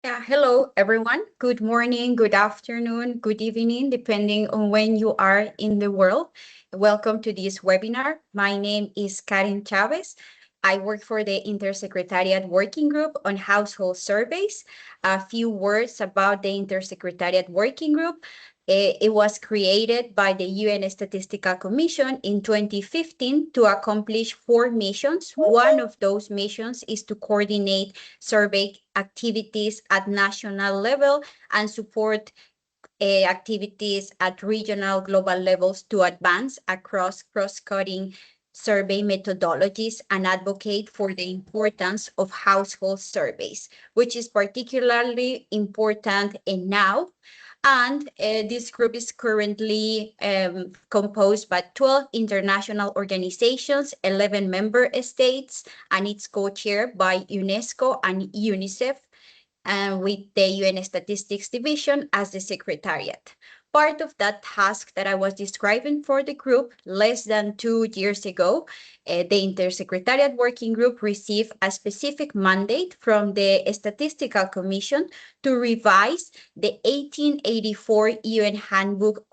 Yeah, hello everyone. Good morning, good afternoon, good evening, depending on when you are in the world. Welcome to this webinar. My name is Karen Chavez. I work for the Intersecretariat Working Group on Household Surveys. A few words about the Intersecretariat Working Group. It was created by the UN Statistical Commission in 2015 to accomplish 4 missions. One of those missions is to coordinate survey activities at national level and support activities at regional global levels to advance across cross-cutting survey methodologies and advocate for the importance of household surveys, which is particularly important now. And this group is currently composed by 12 international organizations, 11 member states, and it's co-chaired by UNESCO and UNICEF, and with the UN Statistics Division as the secretariat. Part of that task that I was describing for the group less than 2 years ago, the Intersecretariat Working Group received a specific mandate from the Statistical Commission to revise the 1884 UN Handbook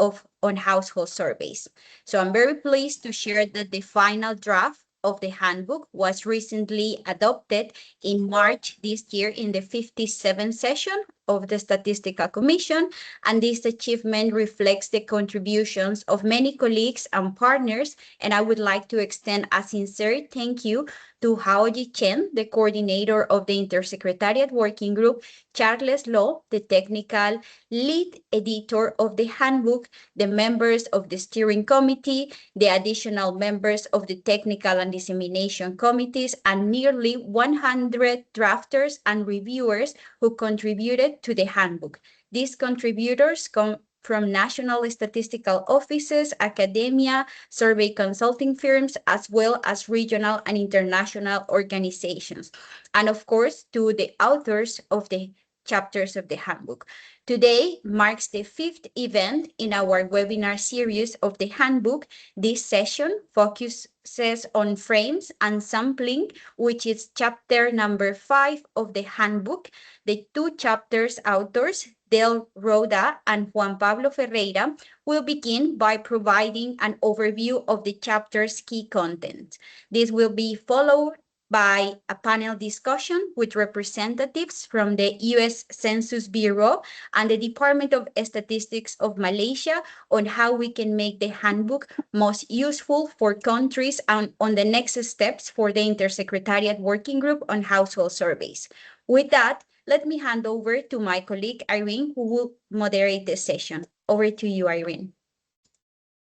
on Household Surveys. So I'm very pleased to share that the final draft of the handbook was recently adopted in March this year in the 57th session of the Statistical Commission, and this achievement reflects the contributions of many colleagues and partners, and I would like to extend a sincere thank you to Haoji Chen, the coordinator of the Intersecretariat Working Group, Charles Law, the technical lead editor of the handbook, the members of the steering committee, the additional members of the technical and dissemination committees, and nearly 100 drafters and reviewers who contributed to the handbook. These contributors come from national statistical offices, academia, survey consulting firms, as well as regional and international organizations. And of course, to the authors of the chapters of the handbook. Today marks the 5th event in our webinar series of the handbook. This session focuses on frames and sampling, which is chapter number 5 of the handbook. The 2 chapters authors, Del Roda and Juan Pablo Ferreira, will begin by providing an overview of the chapter's key content. This will be followed by a panel discussion with representatives from the U.S. Census Bureau and the Department of Statistics of Malaysia on how we can make the handbook most useful for countries and on the next steps for the Intersecretariat Working Group on Household Surveys. With that, let me hand over to my colleague Irene, who will moderate the session. Over to you, Irene.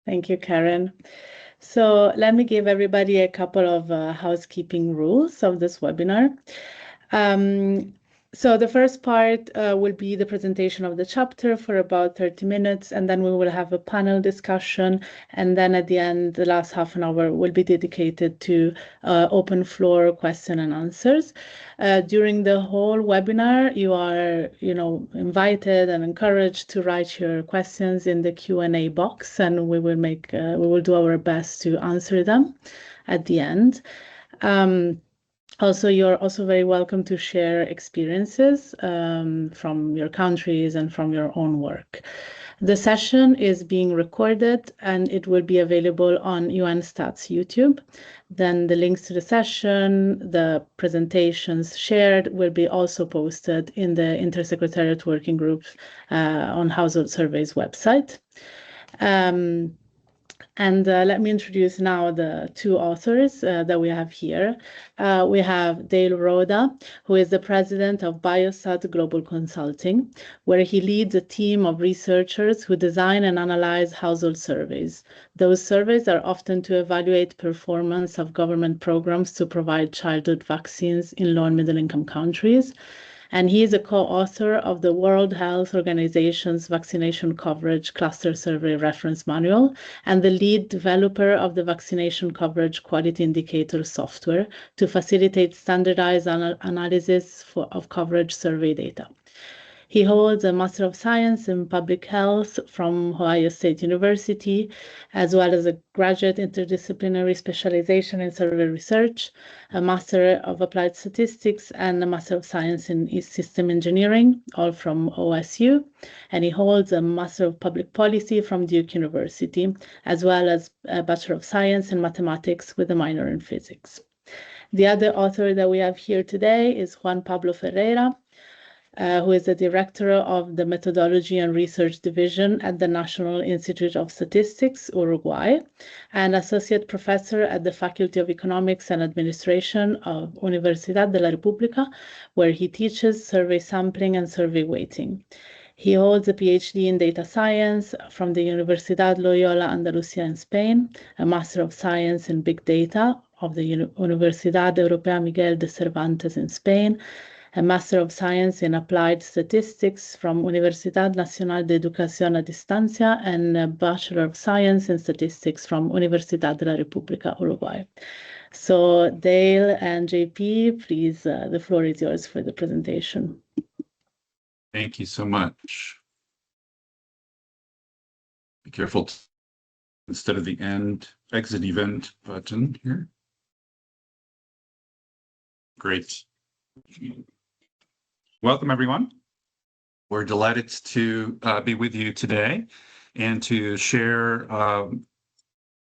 Thank you, Karen. So let me give everybody a couple of housekeeping rules of this webinar. So the first part will be the presentation of the chapter for about 30 minutes, and then we will have a panel discussion. And then at the end, the last half an hour will be dedicated to open floor question and answers. During the whole webinar, you are, invited and encouraged to write your questions in the Q&A box, and we will do our best to answer them at the end. Also, you're also very welcome to share experiences from your countries and from your own work. The session is being recorded and it will be available on UN Stats YouTube. Then the links to the session, the presentations shared will be also posted in the Intersecretariat Working Group on Household Surveys website. And let me introduce now the 2 authors that we have here. We have Dale Roda, who is the president of Biosat Global Consulting, where he leads a team of researchers who design and analyze household surveys. Those surveys are often to evaluate performance of government programs to provide childhood vaccines in low and middle-income countries. And he is a co-author of the World Health Organization's Vaccination Coverage Cluster Survey Reference Manual and the lead developer of the Vaccination Coverage Quality Indicator software to facilitate standardized analysis of coverage survey data. He holds a Master of Science in Public Health from Ohio State University, as well as a graduate interdisciplinary specialization in survey research, a Master of Applied Statistics, and a Master of Science in System Engineering, all from OSU. And he holds a Master of Public Policy from Duke University, as well as a Bachelor of Science in Mathematics with a minor in Physics. The other author that we have here today is Juan Pablo Ferreira, who is the director of the Methodology and Research Division at the National Institute of Statistics, Uruguay, and associate professor at the Faculty of Economics and Administration of Universidad de la República, where he teaches survey sampling and survey weighting. He holds a PhD in data science from the Universidad Loyola Andalucía in Spain, a Master of Science in Big Data of the Universidad Europea Miguel de Cervantes in Spain, a Master of Science in Applied Statistics from Universidad Nacional de Educación a Distancia, and a Bachelor of Science in Statistics from Universidad de la República Uruguay. So Dale and JP, please, the floor is yours for the presentation. Thank you so much. Be careful instead of the exit event button here. Great. Welcome, everyone. We're delighted to be with you today and to share an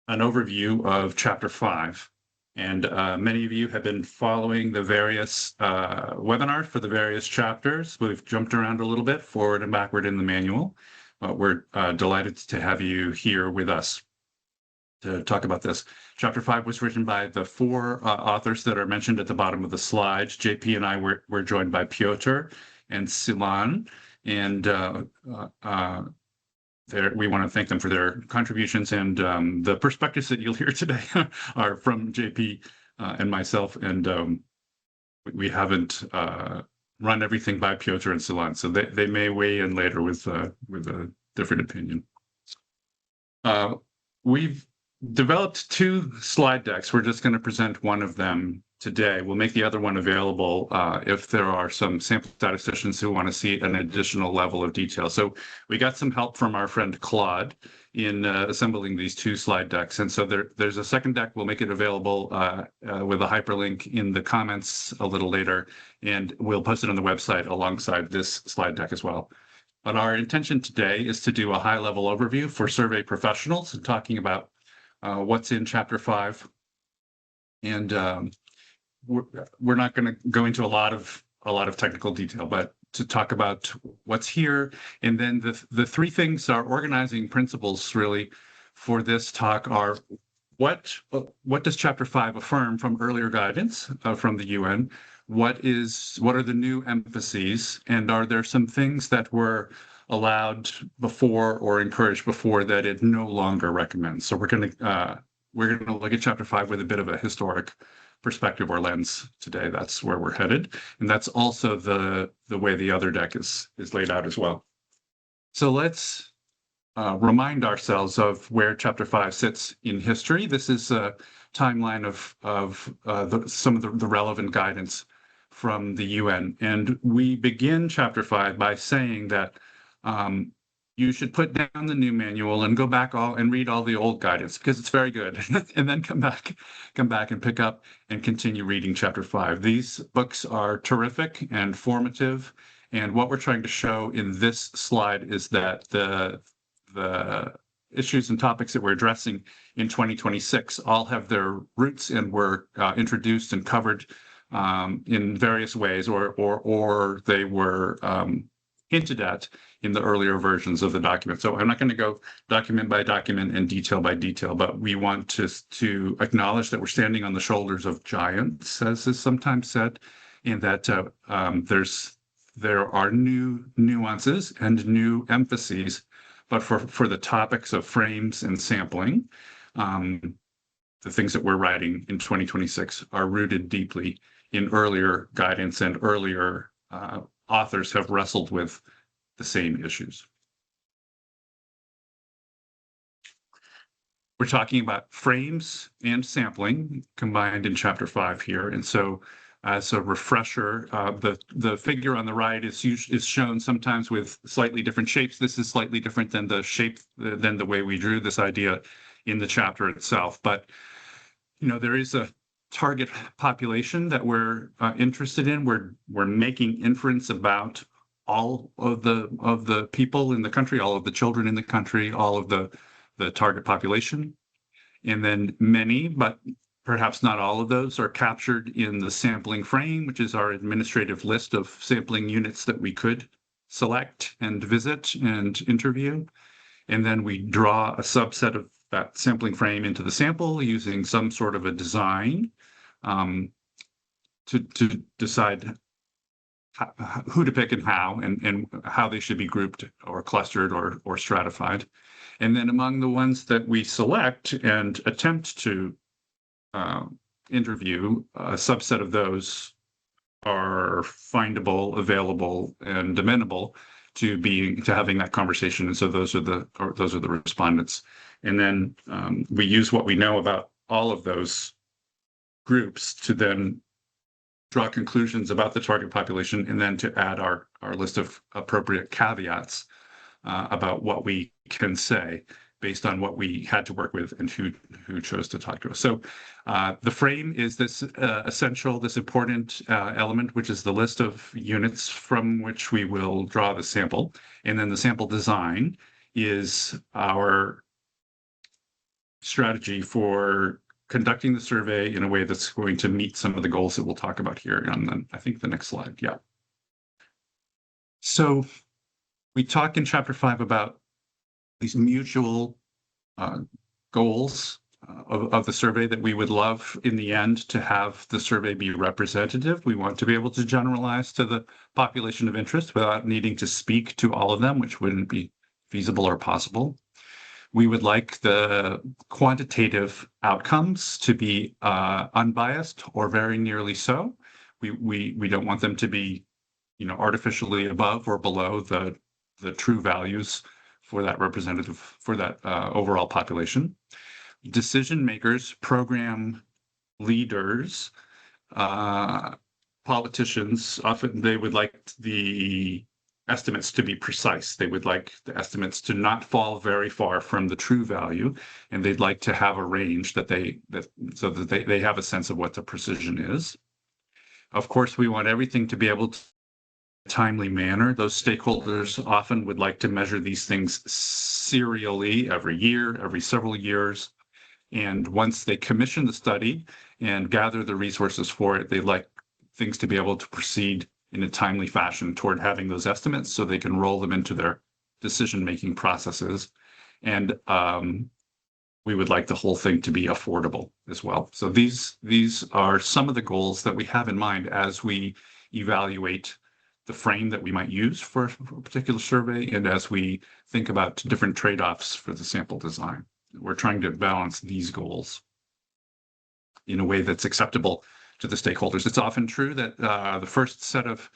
overview of Chapter 5. And many of you have been following the various webinars for the various chapters. We've jumped around a little bit, forward and backward in the manual, but we're delighted to have you here with us to talk about this. Chapter 5 was written by the four authors that are mentioned at the bottom of the slides. JP and I were joined by Piotr and Silan, and we want to thank them for their contributions, and the perspectives that you'll hear today are from JP and myself, and we haven't run everything by Piotr and Silan, so they may weigh in later with a different opinion. We've developed two slide decks. We're just going to present one of them today. We'll make the other one available if there are some sample statisticians who want to see an additional level of detail. So we got some help from our friend Claude in assembling these two slide decks. And so there's a second deck. We'll make it available with a hyperlink in the comments a little later, and we'll post it on the website alongside this slide deck as well. But our intention today is to do a high-level overview for survey professionals, talking about what's in Chapter 5. And we're not going to go into a lot of technical detail, but to talk about what's here. And then the three things, our organizing principles really for this talk are what does Chapter 5 affirm from earlier guidance from the UN? What are the new emphases? And are there some things that were allowed before or encouraged before that it no longer recommends? So we're going to look at Chapter 5 with a bit of a historic perspective or lens today. That's where we're headed, and that's also the way the other deck is laid out as well. So let's remind ourselves of where Chapter 5 sits in history. This is a timeline of some of the relevant guidance from the UN, and we begin Chapter 5 by saying that you should put down the new manual and go back and read all the old guidance because it's very good, and then come back and pick up and continue reading Chapter 5. These books are terrific and formative, and what we're trying to show in this slide is that the issues and topics that we're addressing in 2026 all have their roots and were introduced and covered in various ways, or they were hinted at in the earlier versions of the document. So I'm not going to go document by document and detail by detail, but we want to acknowledge that we're standing on the shoulders of giants, as is sometimes said, and that there are new nuances and new emphases, but for the topics of frames and sampling, the things that we're writing in 2026 are rooted deeply in earlier guidance, and earlier authors have wrestled with the same issues. We're talking about frames and sampling combined in Chapter 5 here. And so as a refresher, the figure on the right is shown sometimes with slightly different shapes. This is slightly different than the shape than the way we drew this idea in the chapter itself. But there is a target population that we're interested in. We're making inference about all of the people in the country, all of the children in the country, all of the target population, and then many, but perhaps not all of those, are captured in the sampling frame, which is our administrative list of sampling units that we could select and visit and interview. And then we draw a subset of that sampling frame into the sample using some sort of a design to decide who to pick and how they should be grouped or clustered or stratified. And then among the ones that we select and attempt to interview, a subset of those are findable, available, and amenable to having that conversation. And so those are the respondents. And then we use what we know about all of those groups to then draw conclusions about the target population, and then to add our list of appropriate caveats about what we can say based on what we had to work with and who chose to talk to us. So the frame is this this important element, which is the list of units from which we will draw the sample. And then the sample design is our strategy for conducting the survey in a way that's going to meet some of the goals that we'll talk about here on I think the next slide. Yeah. So we talk in chapter 5 about these mutual goals of the survey, that we would love in the end to have the survey be representative. We want to be able to generalize to the population of interest without needing to speak to all of them, which wouldn't be feasible or possible. We would like the quantitative outcomes to be unbiased or very nearly so. We don't want them to be, artificially above or below the true values for that overall population. Decision makers, program leaders, politicians, often they would like the estimates to be precise. They would like the estimates to not fall very far from the true value, and they'd like to have a range so that they have a sense of what the precision is. Of course, we want everything to be able to timely manner. Those stakeholders often would like to measure these things serially every year, every several years. And once they commission the study and gather the resources for it, they'd like things to be able to proceed in a timely fashion toward having those estimates so they can roll them into their decision-making processes. And we would like the whole thing to be affordable as well. So these are some of the goals that we have in mind as we evaluate the frame that we might use for a particular survey, and as we think about different trade-offs for the sample design. We're trying to balance these goals in a way that's acceptable to the stakeholders. It's often true that the first set of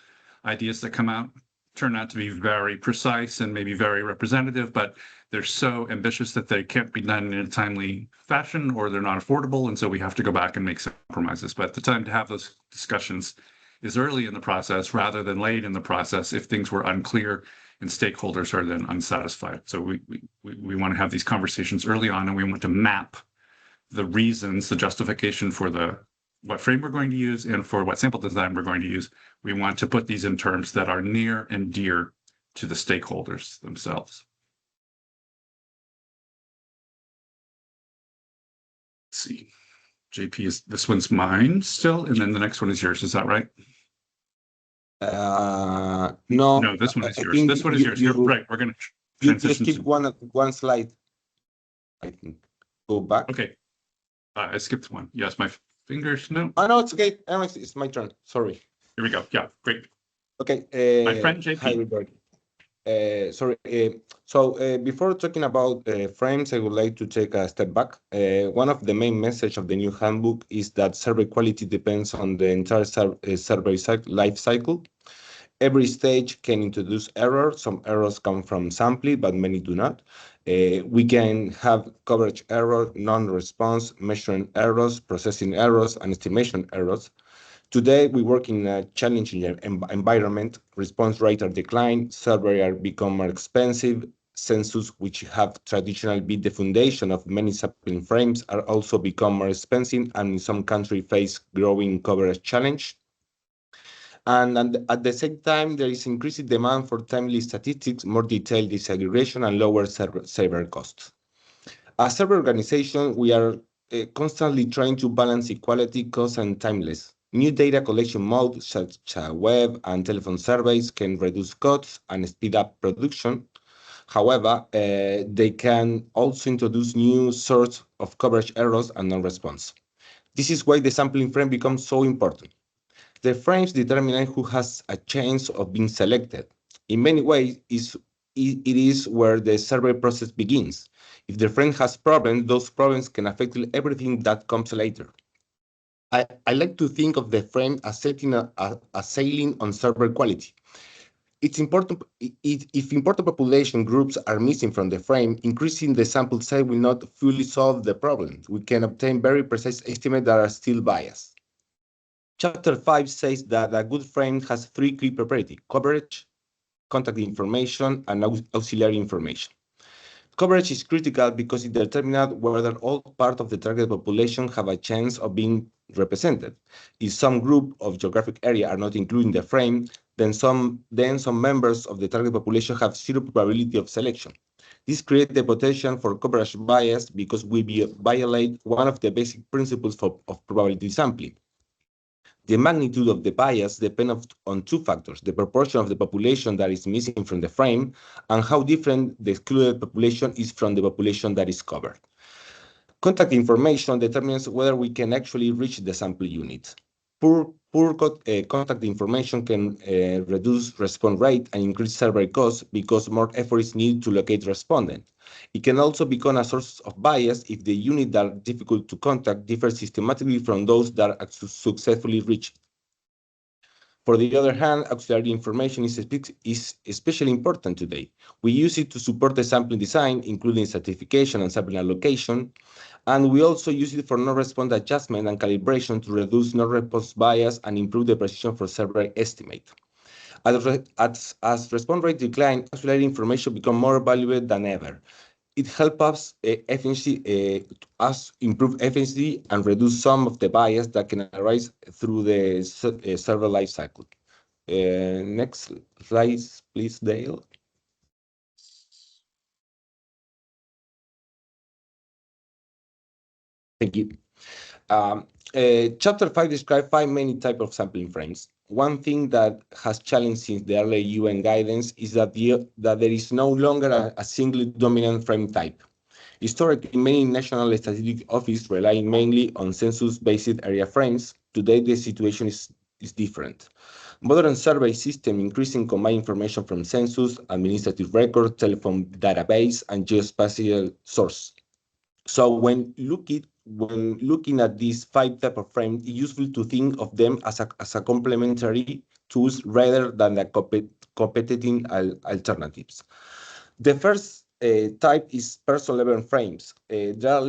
ideas that come out turn out to be very precise and maybe very representative, but they're so ambitious that they can't be done in a timely fashion, or they're not affordable, and so we have to go back and make some compromises. But the time to have those discussions is early in the process rather than late in the process if things were unclear and stakeholders are then unsatisfied. So we want to have these conversations early on, and we want to map the reasons, the justification for what frame we're going to use and for what sample design we're going to use. We want to put these in terms that are near and dear to the stakeholders themselves. Let's see. JP, this one's mine still, and then the next one is yours. Is that right? No. No, this one is yours. This one is yours. You're right. We're going to transition. You skip one slide. I think. Go back. Okay. I skipped one. Yes, my fingers. No. Oh, no, it's okay. It's my turn. Sorry. Here we go. Yeah, great. Okay. My friend JP. Hi, everybody. Sorry. So before talking about frames, I would like to take a step back. One of the main messages of the new handbook is that survey quality depends on the entire survey life cycle. Every stage can introduce errors. Some errors come from sampling, but many do not. We can have coverage error, non-response, measuring errors, processing errors, and estimation errors. Today, we work in a challenging environment. Response rates are declining, servers are become more expensive, census, which have traditionally been the foundation of many sampling frames, are also become more expensive and in some countries face growing coverage challenge. And at the same time, there is increasing demand for timely statistics, more detailed disaggregation, and lower server costs. As server organization, we are constantly trying to balance equality, cost, and timeless. New data collection modes such as web and telephone surveys can reduce costs and speed up production. However, they can also introduce new sorts of coverage errors and non-response. This is why the sampling frame becomes so important. The frames determine who has a chance of being selected. In many ways, it is where the survey process begins. If the frame has problems, those problems can affect everything that comes later. I like to think of the frame as setting a ceiling on server quality. It's important if important population groups are missing from the frame, increasing the sample size will not fully solve the problem. We can obtain very precise estimates that are still biased. Chapter 5 says that a good frame has three key properties: coverage, contact information, and auxiliary information. Coverage is critical because it determines whether all parts of the target population have a chance of being represented. If some group of geographic area are not included in the frame, then some members of the target population have zero probability of selection. This creates the potential for coverage bias because we violate one of the basic principles of probability sampling. The magnitude of the bias depends on two factors: the proportion of the population that is missing from the frame and how different the excluded population is from the population that is covered. Contact information determines whether we can actually reach the sample unit. Poor contact information can reduce response rate and increase server costs because more effort is needed to locate respondent. It can also become a source of bias if the units that are difficult to contact differ systematically from those that are successfully reached. For the other hand, auxiliary information is especially important today. We use it to support the sampling design, including certification and sampling allocation, and we also use it for non-response adjustment and calibration to reduce non-response bias and improve the precision for server estimate. As response rate decline, auxiliary information become more valuable than ever. It helps us improve efficiency and reduce some of the bias that can arise through the server lifecycle. Next slide, please, Dale. Thank you. Chapter 5 describes 5 main types of sampling frames. One thing that has challenged since the early UN guidance is that there is no longer a single dominant frame type. Historically, many national statistics offices relying mainly on census-based area frames. Today, the situation is different. Modern survey system increasing combine information from census, administrative record, telephone database, and geospatial source. So when looking at these 5 types of frames, it's useful to think of them as a complementary tools rather than the competing alternatives. The first type is person level frames. These are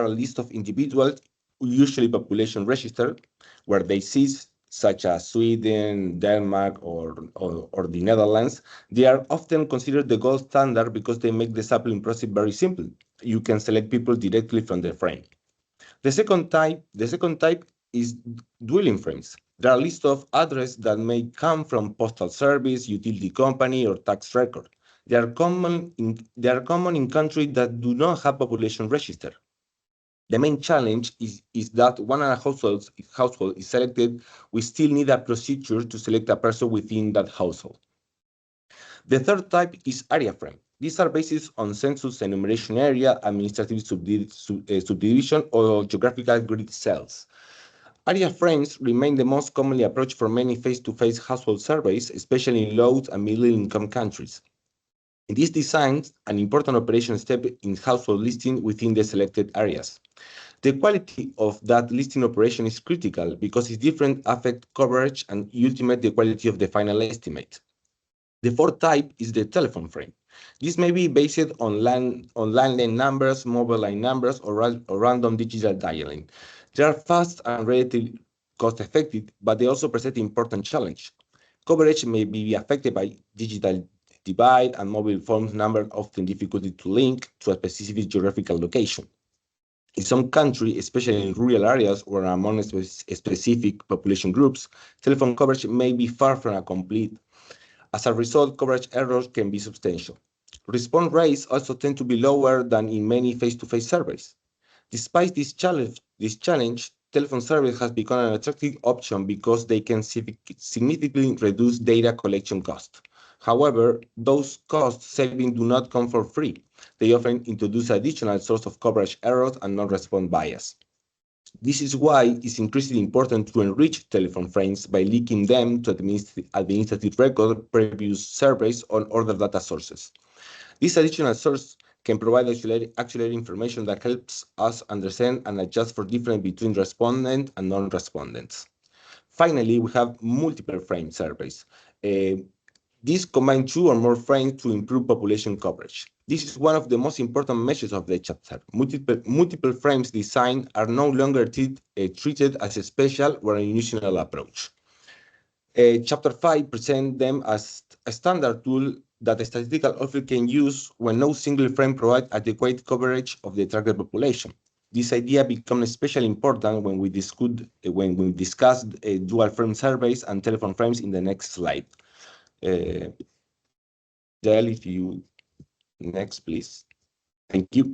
a list of individuals, usually population registered, where they sit, such as Sweden, Denmark, or the Netherlands. They are often considered the gold standard because they make the sampling process very simple. You can select people directly from the frame. The second type is dwelling frames. There are a list of addresses that may come from postal service, utility company, or tax record. They are common in countries that do not have population register. The main challenge is that when a household is selected, we still need a procedure to select a person within that household. The third type is area frame. These are based on census enumeration area, administrative subdivision, or geographical grid cells. Area frames remain the most commonly approached for many face-to-face household surveys, especially in low and middle-income countries. In these designs, an important operation step in household listing within the selected areas. The quality of that listing operation is critical because its different affect coverage and ultimately the quality of the final estimate. The fourth type is the telephone frame. This may be based on landline numbers, mobile line numbers, or random digital dialing. They are fast and relatively cost-effective, but they also present important challenge. Coverage may be affected by digital divide and mobile phone number often difficulty to link to a specific geographical location. In some countries, especially in rural areas or among specific population groups, telephone coverage may be far from a complete. As a result, coverage errors can be substantial. Response rates also tend to be lower than in many face-to-face surveys. Despite this challenge, telephone service has become an attractive option because they can significantly reduce data collection costs. However, those cost savings do not come for free. They often introduce additional source of coverage errors and non-response bias. This is why it's increasingly important to enrich telephone frames by linking them to administrative record, previous surveys, or other data sources. This additional source can provide auxiliary information that helps us understand and adjust for difference between respondent and non-respondents. Finally, we have multiple frame surveys. These combine two or more frames to improve population coverage. This is one of the most important measures of the chapter. Multiple frames design are no longer treated as a special or unusual approach. Chapter 5 presents them as a standard tool that a statistical officer can use when no single frame provides adequate coverage of the target population. This idea becomes especially important when we discuss dual frame surveys and telephone frames in the next slide. Jael, if you next, please. Thank you.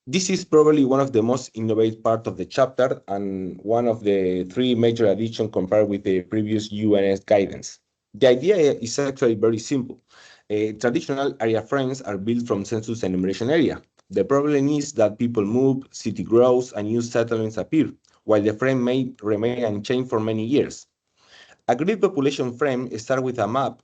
This is probably one of the most innovative parts of the chapter and one of the three major additions compared with the previous UNS guidance. The idea is actually very simple. Traditional area frames are built from census enumeration area. The problem is that people move, city grows, and new settlements appear, while the frame may remain unchanged for many years. A grid population frame starts with a map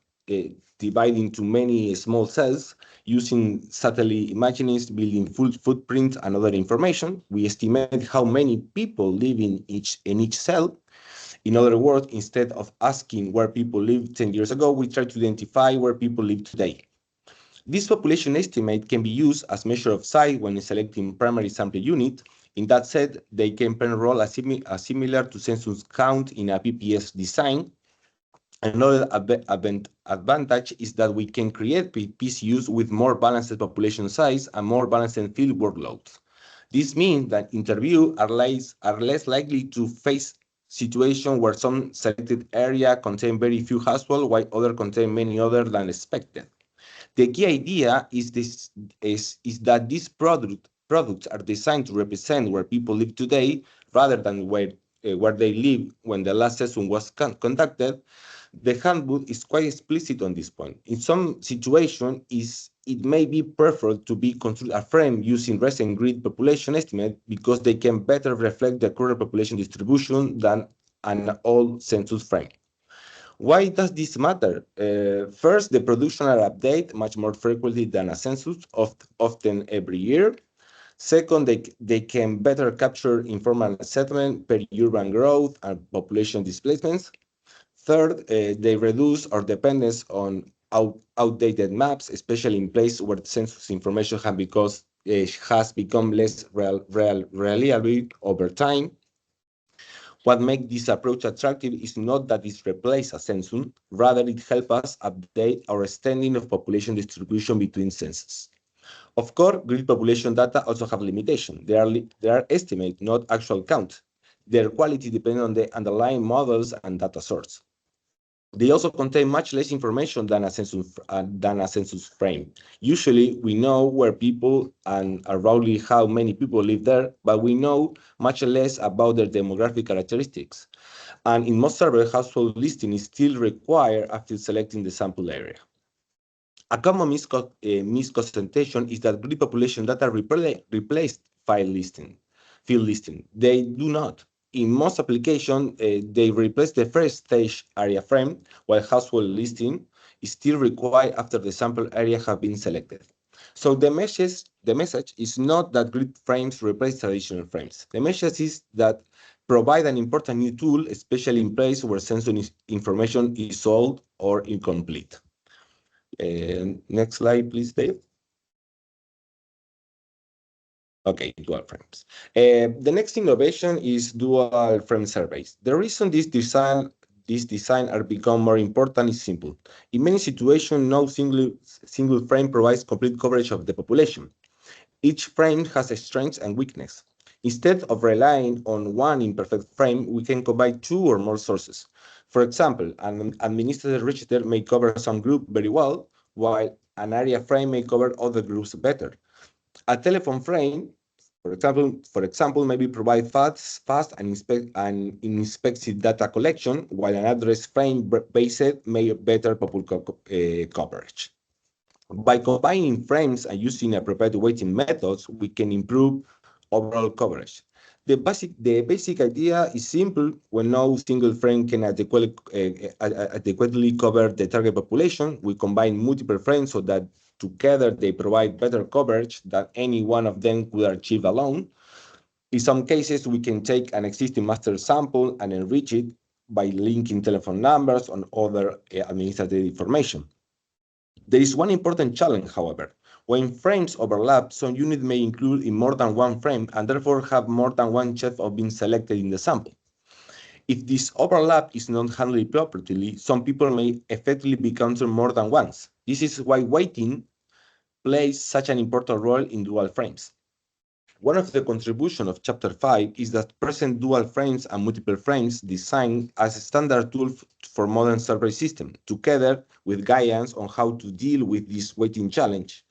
divided into many small cells using satellite images, building full footprints and other information. We estimate how many people live in each cell. In other words, instead of asking where people lived 10 years ago, we try to identify where people live today. This population estimate can be used as measure of size when selecting primary sample unit. In that set, they can enroll a similar to census count in a PPS design. Another advantage is that we can create PCUs with more balanced population size and more balanced field workloads. This means that interviews are less likely to face situations where some selected area contain very few households while others contain many other than expected. The key idea is that these products are designed to represent where people live today rather than where they lived when the last session was conducted. The handbook is quite explicit on this point. In some situations, it may be preferred to be construct a frame using recent grid population estimate because they can better reflect the current population distribution than an old census frame. Why does this matter? First, the production are updated much more frequently than a census, often every year. Second, they can better capture informal settlement, peri-urban growth, and population displacements. Third, they reduce our dependence on outdated maps, especially in places where census information has become less reliable over time. What makes this approach attractive is not that it replaces a census, rather it helps us update our understanding of population distribution between censuses. Of course, grid population data also have limitations. They are estimates, not actual count. Their quality depends on the underlying models and data source. They also contain much less information than a census frame. Usually, we know where people and roughly how many people live there, but we know much less about their demographic characteristics. And in most surveys, household listing is still required after selecting the sample area. A common misconception is that grid population data replaced field listing. They do not. In most applications, they replace the first stage area frame, while household listing is still required after the sample area have been selected. So the message is not that grid frames replace traditional frames. The message is that provide an important new tool, especially in places where census information is old or incomplete. Next slide, please, Dave. Okay, dual frames. The next innovation is dual frame surveys. The reason this design are become more important is simple. In many situations, no single frame provides complete coverage of the population. Each frame has a strength and weakness. Instead of relying on one imperfect frame, we can combine two or more sources. For example, an administrative register may cover some group very well, while an area frame may cover other groups better. A telephone frame, for example, maybe provide fast and inspective data collection, while an address frame-based may better coverage. By combining frames and using appropriate weighting methods, we can improve overall coverage. The basic idea is simple. When no single frame can adequately cover the target population, we combine multiple frames so that together they provide better coverage than any one of them could achieve alone. In some cases, we can take an existing master sample and enrich it by linking telephone numbers and other administrative information. There is one important challenge, however. When frames overlap, some units may include in more than one frame and therefore have more than one chance of being selected in the sample. If this overlap is not handled properly, some people may effectively be counted more than once. This is why weighting plays such an important role in dual frames. One of the contributions of Chapter 5 is that present dual frames and multiple frames designed as a standard tool for modern survey system, together with guidance on how to deal with this weighting challenge.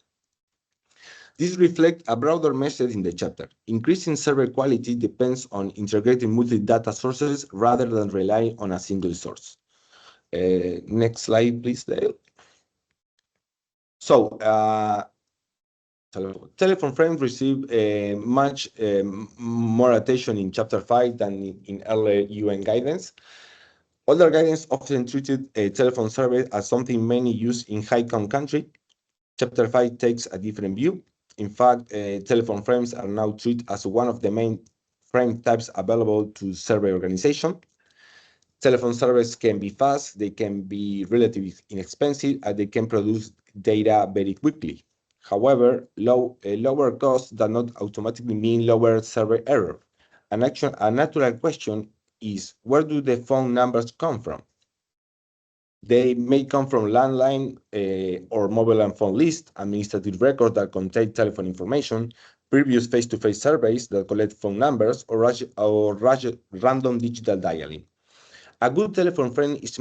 This reflects a broader message in the chapter. Increasing survey quality depends on integrating multi-data sources rather than relying on a single source. Next slide, please, Dale. So, telephone frames receive much more attention in Chapter 5 than in earlier UN guidance. Older guidance often treated a telephone survey as something many use in high-count country. Chapter 5 takes a different view. In fact, telephone frames are now treated as one of the main frame types available to survey organization. Telephone surveys can be fast, they can be relatively inexpensive, and they can produce data very quickly. However, lower costs do not automatically mean lower survey error. A natural question is, where do the phone numbers come from? They may come from landline or mobile and phone lists, administrative records that contain telephone information, previous face-to-face surveys that collect phone numbers, or random digital dialing. A good telephone frame is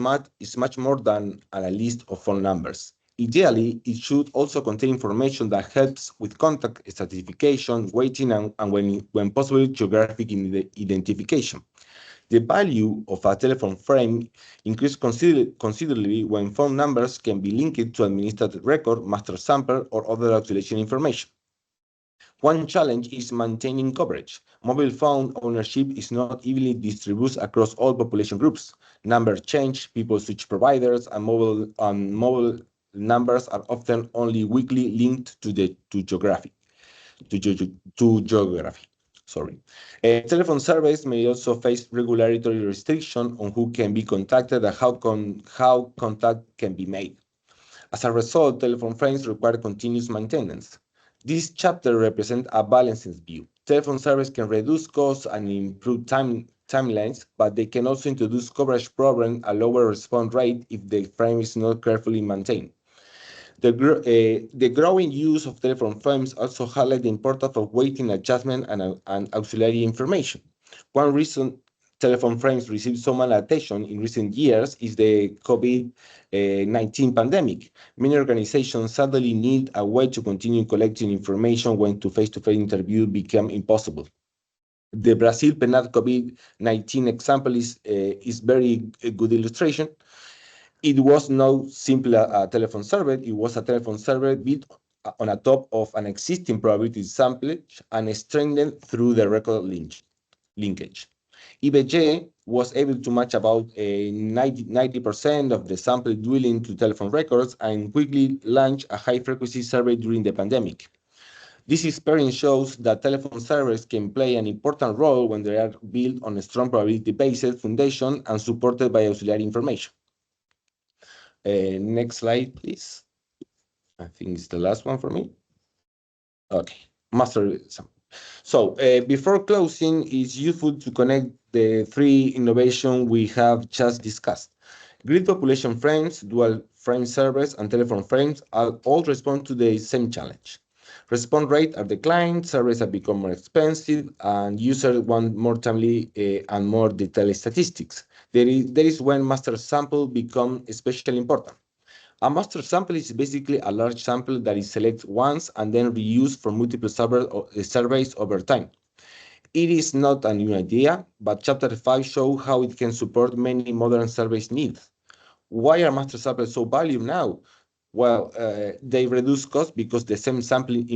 much more than a list of phone numbers. Ideally, it should also contain information that helps with contact stratification, weighting, and when possible, geographic identification. The value of a telephone frame increases considerably when phone numbers can be linked to administrative record, master sample, or other auxiliary information. One challenge is maintaining coverage. Mobile phone ownership is not evenly distributed across all population groups. Numbers change, people switch providers, and mobile numbers are often only weakly linked to geography. Sorry. Telephone surveys may also face regulatory restriction on who can be contacted and how contact can be made. As a result, telephone frames require continuous maintenance. This chapter represents a balanced view. Telephone surveys can reduce costs and improve timelines, but they can also introduce coverage problems and lower response rate if the frame is not carefully maintained. The growing use of telephone frames also highlight the importance of weighting adjustment and auxiliary information. One reason telephone frames received so much attention in recent years is the COVID-19 pandemic. Many organizations suddenly need a way to continue collecting information when face-to-face interview become impossible. The Brazil PNAD COVID-19 example is very good illustration. It was no simply a telephone survey, it was a telephone survey built on a top of an existing probability sample and strengthened through the record linkage. IBG was able to match about 90% of the sample dwelling to telephone records and quickly launch a high-frequency survey during the pandemic. This experience shows that telephone surveys can play an important role when they are built on a strong probability-based foundation and supported by auxiliary information. Next slide, please. I think it's the last one for me. Okay, master sample. So before closing, it's useful to connect the three innovations we have just discussed. Grid population frames, dual frame servers, and telephone frames all respond to the same challenge. Response rates are declined, servers have become more expensive, and users want more timely and more detailed statistics. There is when master sample become especially important. A master sample is basically a large sample that is selected once and then reused for multiple surveys over time. It is not a new idea, but Chapter 5 shows how it can support many modern surveys needs. Why are master samples so valuable now? Well, they reduce cost because the same sampling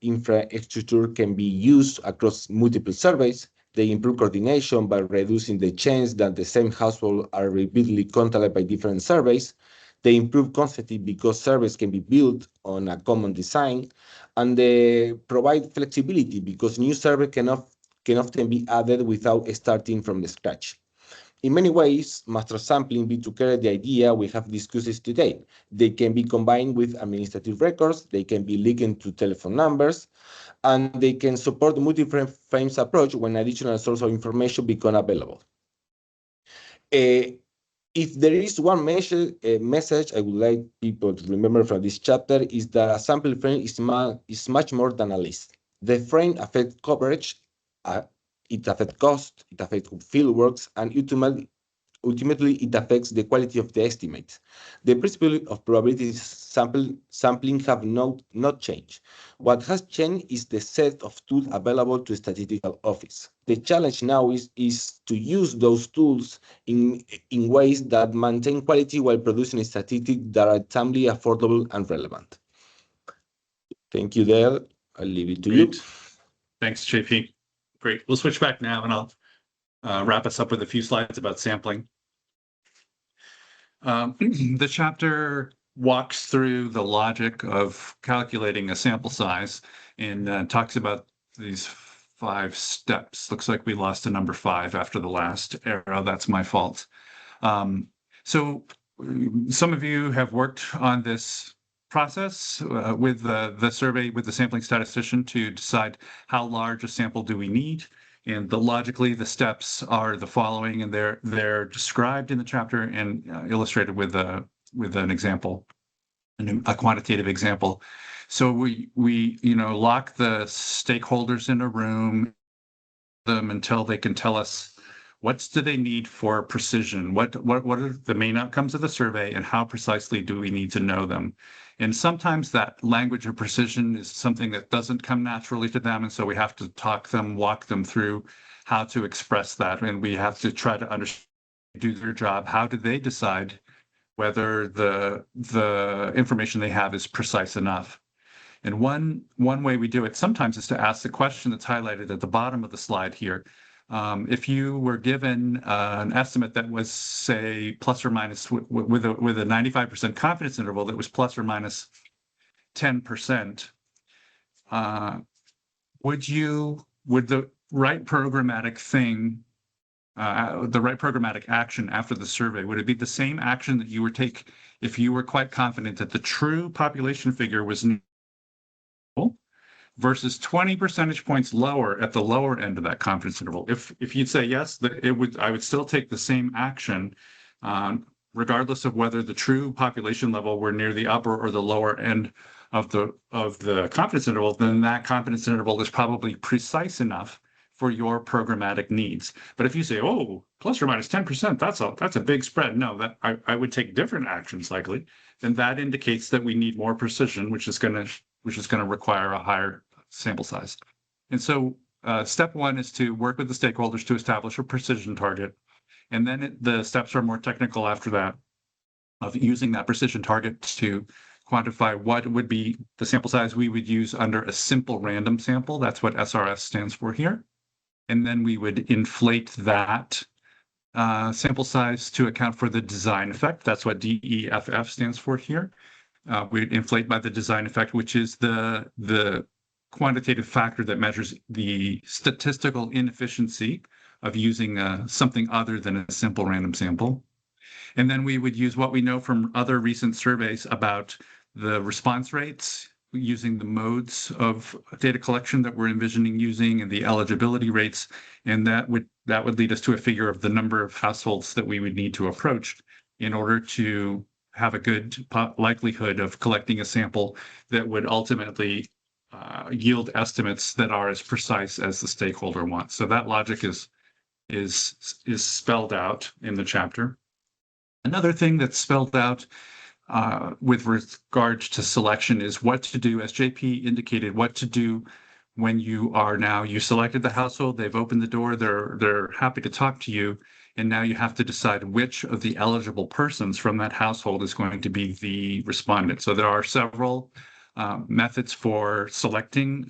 infrastructure can be used across multiple surveys. They improve coordination by reducing the chance that the same household are repeatedly contacted by different surveys. They improve consistency because surveys can be built on a common design, and they provide flexibility because new surveys can often be added without starting from the scratch. In many ways, master sampling be to carry the idea we have discussed today. They can be combined with administrative records, they can be linked to telephone numbers, and they can support multi-frames approach when additional source of information become available. If there is one message I would like people to remember from this chapter is that a sample frame is much more than a list. The frame affects coverage, it affects cost, it affects fieldworks, and ultimately it affects the quality of the estimates. The principle of probability sampling have not changed. What has changed is the set of tools available to statistical office. The challenge now is to use those tools in ways that maintain quality while producing statistics that are timely, affordable, and relevant. Thank you, Dale. I'll leave it to you. Thanks, JP. Great. We'll switch back now, and I'll wrap us up with a few slides about sampling. The chapter walks through the logic of calculating a sample size and talks about these 5 steps. Looks like we lost a number 5 after the last arrow. That's my fault. So some of you have worked on this process with the survey with the sampling statistician to decide how large a sample do we need. And logically, the steps are the following, and they're described in the chapter and illustrated with an example, a quantitative example. So we lock the stakeholders in a room them until they can tell us what do they need for precision, what are the main outcomes of the survey, and how precisely do we need to know them. And sometimes that language of precision is something that doesn't come naturally to them, and so we have to walk them through how to express that, and we have to try to understand, do their job. How do they decide whether the information they have is precise enough? And one way we do it sometimes is to ask the question that's highlighted at the bottom of the slide here. If you were given an estimate that was, say, plus or minus with a 95% confidence interval that was plus or minus 10%, would the right programmatic thing, the right programmatic action after the survey, would it be the same action that you would take if you were quite confident that the true population figure was versus 20 percentage points lower at the lower end of that confidence interval? If you'd say yes, I would still take the same action, regardless of whether the true population level were near the upper or the lower end of the confidence interval, then that confidence interval is probably precise enough for your programmatic needs. But if you say, oh, plus or minus 10%, that's a big spread. No, that I would take different actions likely. Then that indicates that we need more precision, which is going to require a higher sample size. And so step 1 is to work with the stakeholders to establish a precision target. And then the steps are more technical after that, of using that precision target to quantify what would be the sample size we would use under a simple random sample. That's what SRS stands for here. And then we would inflate that sample size to account for the design effect. That's what DEFF stands for here. We'd inflate by the design effect, which is the quantitative factor that measures the statistical inefficiency of using something other than a simple random sample. And then we would use what we know from other recent surveys about the response rates using the modes of data collection that we're envisioning using and the eligibility rates. And that would lead us to a figure of the number of households that we would need to approach in order to have a good likelihood of collecting a sample that would ultimately yield estimates that are as precise as the stakeholder wants. So that logic is spelled out in the chapter. Another thing that's spelled out with regard to selection is what to do, as JP indicated, what to do when you selected the household, they've opened the door, they're happy to talk to you, and now you have to decide which of the eligible persons from that household is going to be the respondent. So there are several methods for selecting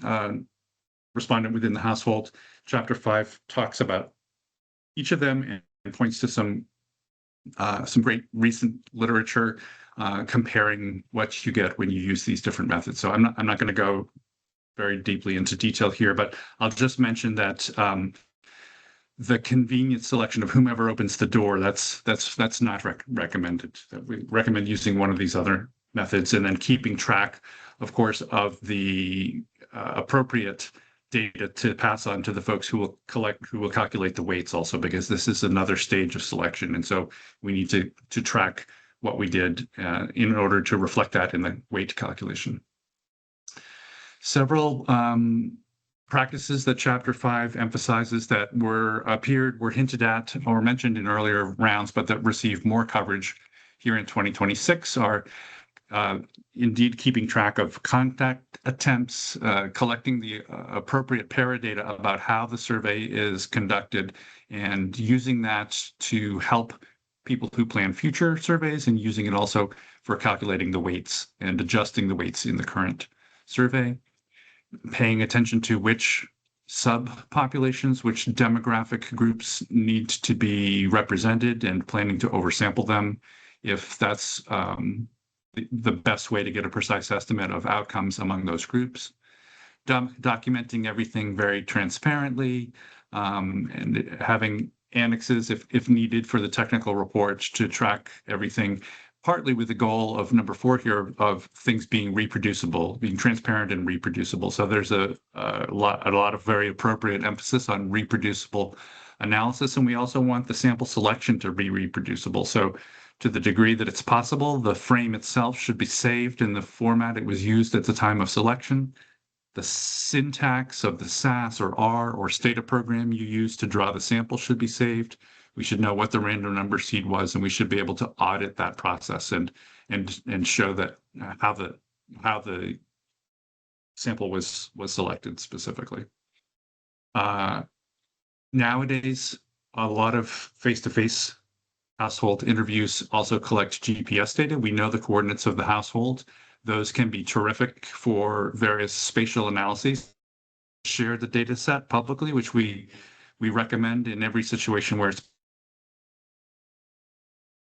respondent within the household. Chapter 5 talks about each of them and points to some great recent literature comparing what you get when you use these different methods. So I'm not going to go very deeply into detail here, but I'll just mention that the convenient selection of whomever opens the door, that's not recommended. We recommend using one of these other methods and then keeping track, of course, of the appropriate data to pass on to the folks who will calculate the weights also, because this is another stage of selection. And so we need to track what we did in order to reflect that in the weight calculation. Several practices that Chapter 5 emphasizes that were hinted at or mentioned in earlier rounds, but that received more coverage here in 2026 are indeed keeping track of contact attempts, collecting the appropriate paradata about how the survey is conducted, and using that to help people who plan future surveys, and using it also for calculating the weights and adjusting the weights in the current survey. Paying attention to which subpopulations, which demographic groups need to be represented, and planning to oversample them if that's the best way to get a precise estimate of outcomes among those groups. Documenting everything very transparently, and having annexes if needed for the technical reports to track everything, partly with the goal of number 4 here of things being reproducible, being transparent and reproducible. So there's a lot of very appropriate emphasis on reproducible analysis, and we also want the sample selection to be reproducible. So to the degree that it's possible, the frame itself should be saved in the format it was used at the time of selection. The syntax of the SAS or R or Stata program you use to draw the sample should be saved. We should know what the random number seed was, and we should be able to audit that process and show that how the sample was selected specifically. Nowadays, a lot of face-to-face household interviews also collect GPS data. We know the coordinates of the household. Those can be terrific for various spatial analyses. Share the data set publicly, which we recommend in every situation where it's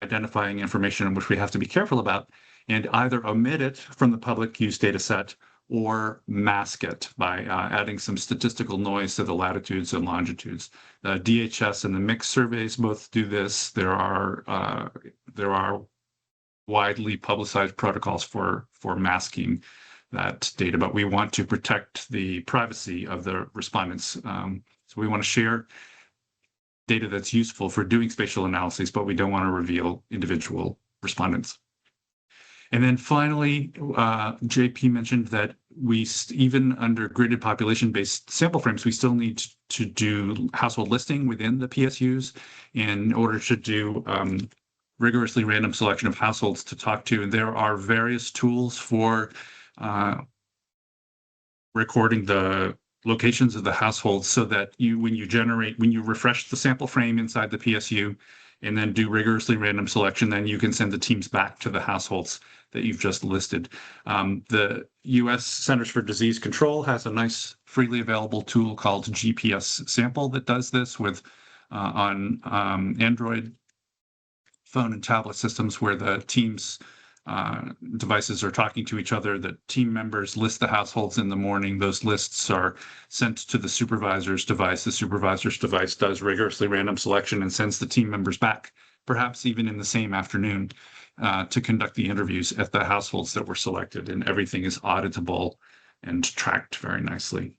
identifying information in which we have to be careful about, and either omit it from the public use data set or mask it by adding some statistical noise to the latitudes and longitudes. The DHS and the mixed surveys both do this. There are widely publicized protocols for masking that data, but we want to protect the privacy of the respondents. So we want to share data that's useful for doing spatial analyses, but we don't want to reveal individual respondents. And then finally, JP mentioned that even under gridded population-based sample frames, we still need to do household listing within the PSUs in order to do rigorously random selection of households to talk to. And there are various tools for recording the locations of the households, so that when you refresh the sample frame inside the PSU and then do rigorously random selection, then you can send the teams back to the households that you've just listed. The U.S. Centers for Disease Control has a nice freely available tool called GPS Sample that does this on Android phone and tablet systems, where the teams devices are talking to each other. The team members list the households in the morning. Those lists are sent to the supervisor's device. The supervisor's device does rigorously random selection and sends the team members back, perhaps even in the same afternoon. to conduct the interviews at the households that were selected, and everything is auditable and tracked very nicely.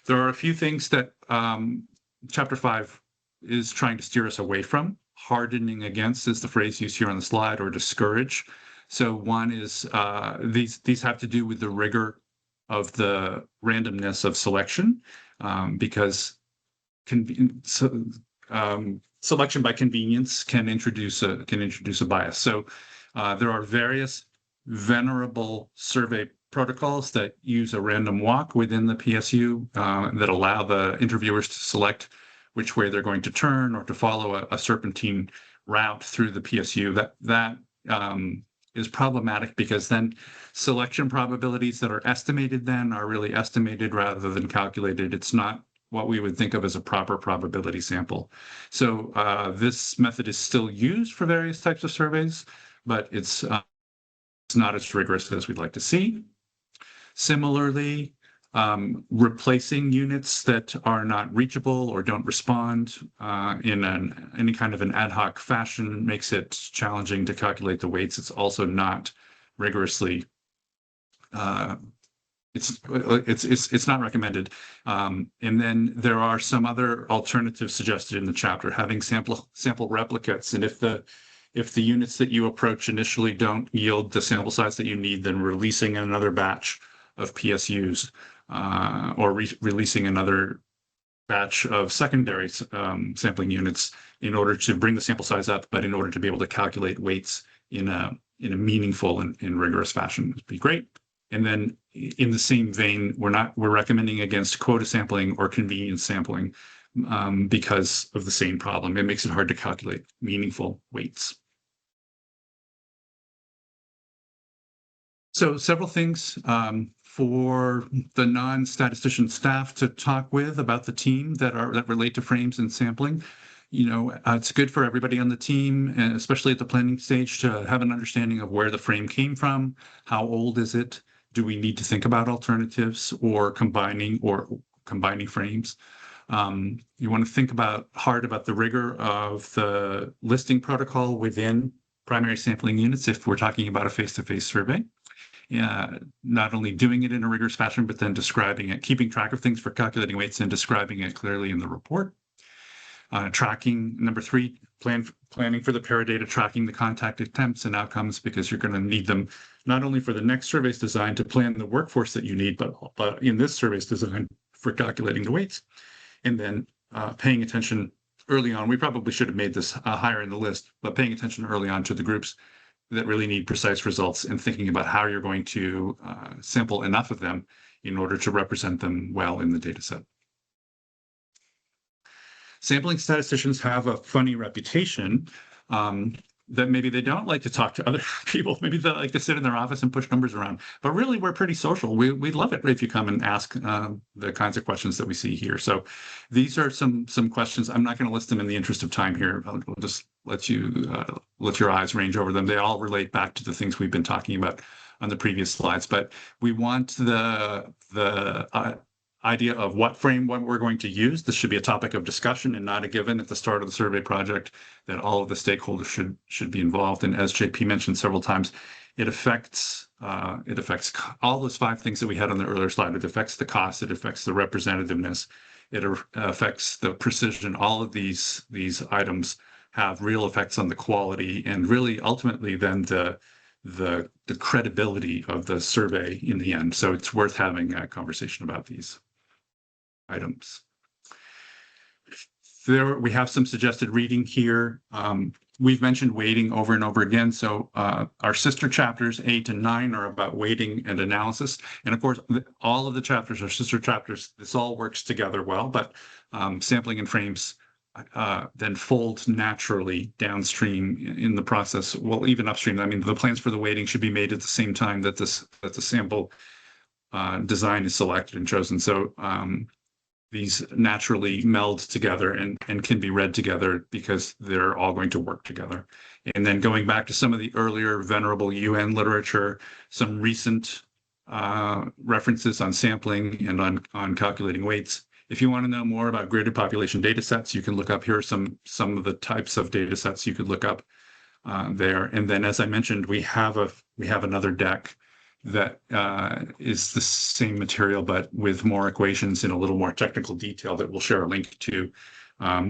There are a few things that Chapter 5 is trying to steer us away from. Hardening against is the phrase used here on the slide, or discourage. So one is these have to do with the rigor of the randomness of selection, because selection by convenience can introduce a bias. So there are various venerable survey protocols that use a random walk within the PSU that allow the interviewers to select which way they're going to turn or to follow a serpentine route through the PSU. That is problematic, because then selection probabilities that are estimated then are really estimated rather than calculated. It's not what we would think of as a proper probability sample. So this method is still used for various types of surveys, but it's not as rigorous as we'd like to see. Similarly, replacing units that are not reachable or don't respond in any kind of an ad hoc fashion makes it challenging to calculate the weights. It's also not rigorously it's not recommended. And then there are some other alternatives suggested in the chapter, having sample replicates. And if the units that you approach initially don't yield the sample size that you need, then releasing another batch of PSUs or releasing another batch of secondary sampling units in order to bring the sample size up, but in order to be able to calculate weights in a meaningful and rigorous fashion would be great. And then in the same vein, we're recommending against quota sampling or convenience sampling because of the same problem. It makes it hard to calculate meaningful weights. So several things for the non-statistician staff to talk with about the team that relate to frames and sampling. It's good for everybody on the team, and especially at the planning stage, to have an understanding of where the frame came from. How old is it? Do we need to think about alternatives or combining frames? You want to think hard about the rigor of the listing protocol within primary sampling units if we're talking about a face-to-face survey. Not only doing it in a rigorous fashion, but then describing it, keeping track of things for calculating weights and describing it clearly in the report. Tracking, number 3, planning for the paradata, tracking the contact attempts and outcomes, because you're going to need them not only for the next survey's design to plan the workforce that you need, but in this survey's design for calculating the weights. And then paying attention early on. We probably should have made this higher in the list, but paying attention early on to the groups that really need precise results and thinking about how you're going to sample enough of them in order to represent them well in the data set. Sampling statisticians have a funny reputation that maybe they don't like to talk to other people. Maybe they like to sit in their office and push numbers around. But really, we're pretty social. We love it if you come and ask the kinds of questions that we see here. So these are some questions. I'm not going to list them in the interest of time here. I'll just let your eyes range over them. They all relate back to the things we've been talking about on the previous slides. But we want the idea of what we're going to use. This should be a topic of discussion and not a given at the start of the survey project, that all of the stakeholders should be involved. And as JP mentioned several times, it affects all those 5 things that we had on the earlier slide. It affects the cost, it affects the representativeness, it affects the precision. All of these items have real effects on the quality and really ultimately then the credibility of the survey in the end. So it's worth having a conversation about these items. There we have some suggested reading here. We've mentioned weighting over and over again. So our sister chapters 8 and 9 are about weighting and analysis. And of course, all of the chapters are sister chapters. This all works together well, but sampling and frames then fold naturally downstream in the process. Well, even upstream. I mean, the plans for the weighting should be made at the same time that the sample design is selected and chosen. So these naturally meld together and can be read together because they're all going to work together. And then going back to some of the earlier venerable UN literature, some recent references on sampling and on calculating weights. If you want to know more about graded population data sets, you can look up here some of the types of data sets you could look up. there. And then, as I mentioned, we have another deck that is the same material, but with more equations in a little more technical detail that we'll share a link to.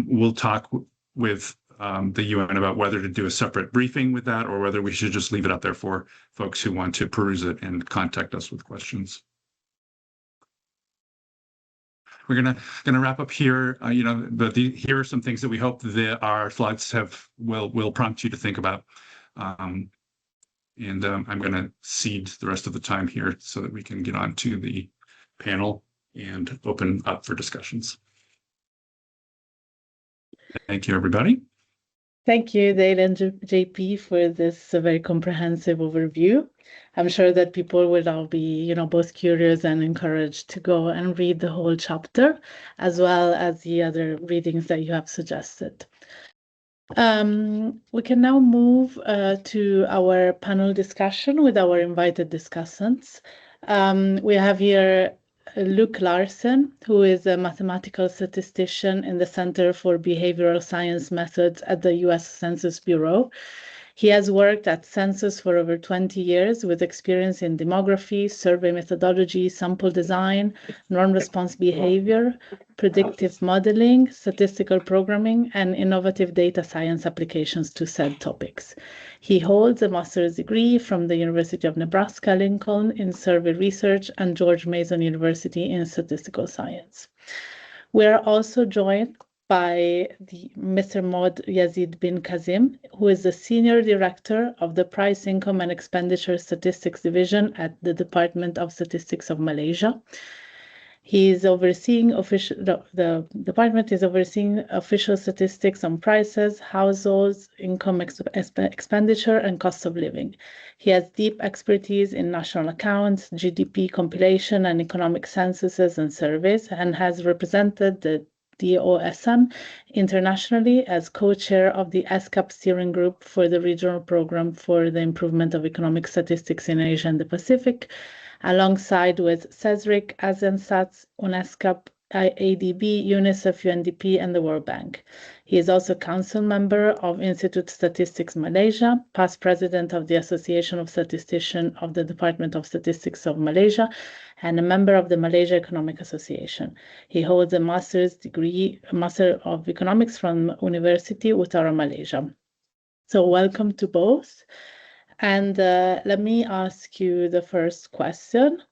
We'll talk with the UN about whether to do a separate briefing with that or whether we should just leave it out there for folks who want to peruse it and contact us with questions. We're gonna wrap up here. But here are some things that we hope that our slides will prompt you to think about. I'm going to cede the rest of the time here so that we can get on to the panel and open up for discussions. Thank you, everybody. Thank you, Dale and JP, for this very comprehensive overview. I'm sure that people will now be, both curious and encouraged to go and read the whole chapter, as well as the other readings that you have suggested. We can now move to our panel discussion with our invited discussants. We have here Luke Larson, who is a mathematical statistician in the Center for Behavioral Science Methods at the U.S. Census Bureau. He has worked at Census for over 20 years with experience in demography, survey methodology, sample design, norm-response behavior, predictive modeling, statistical programming, and innovative data science applications to said topics. He holds a master's degree from the University of Nebraska-Lincoln in survey research and George Mason University in statistical science. We are also joined by Mr. Maud Yazid bin Kazim, who is the Senior Director of the Price, Income and Expenditure Statistics Division at the Department of Statistics of Malaysia. He is overseeing the department is overseeing official statistics on prices, households, income expenditure, and cost of living. He has deep expertise in national accounts, GDP compilation, and economic censuses and surveys, and has represented the DOSM internationally as co-chair of the ESCAP steering group for the regional program for the improvement of economic statistics in Asia and the Pacific, alongside with CESRIC, ASEANSATS, UNESCAP, ADB, UNICEF, UNDP, and the World Bank. He is also council member of Institute Statistics Malaysia, past president of the Association of Statisticians of the Department of Statistics of Malaysia, and a member of the Malaysia Economic Association. He holds a master's degree, Master of Economics from University Utara, Malaysia. So welcome to both. And let me ask you the first question.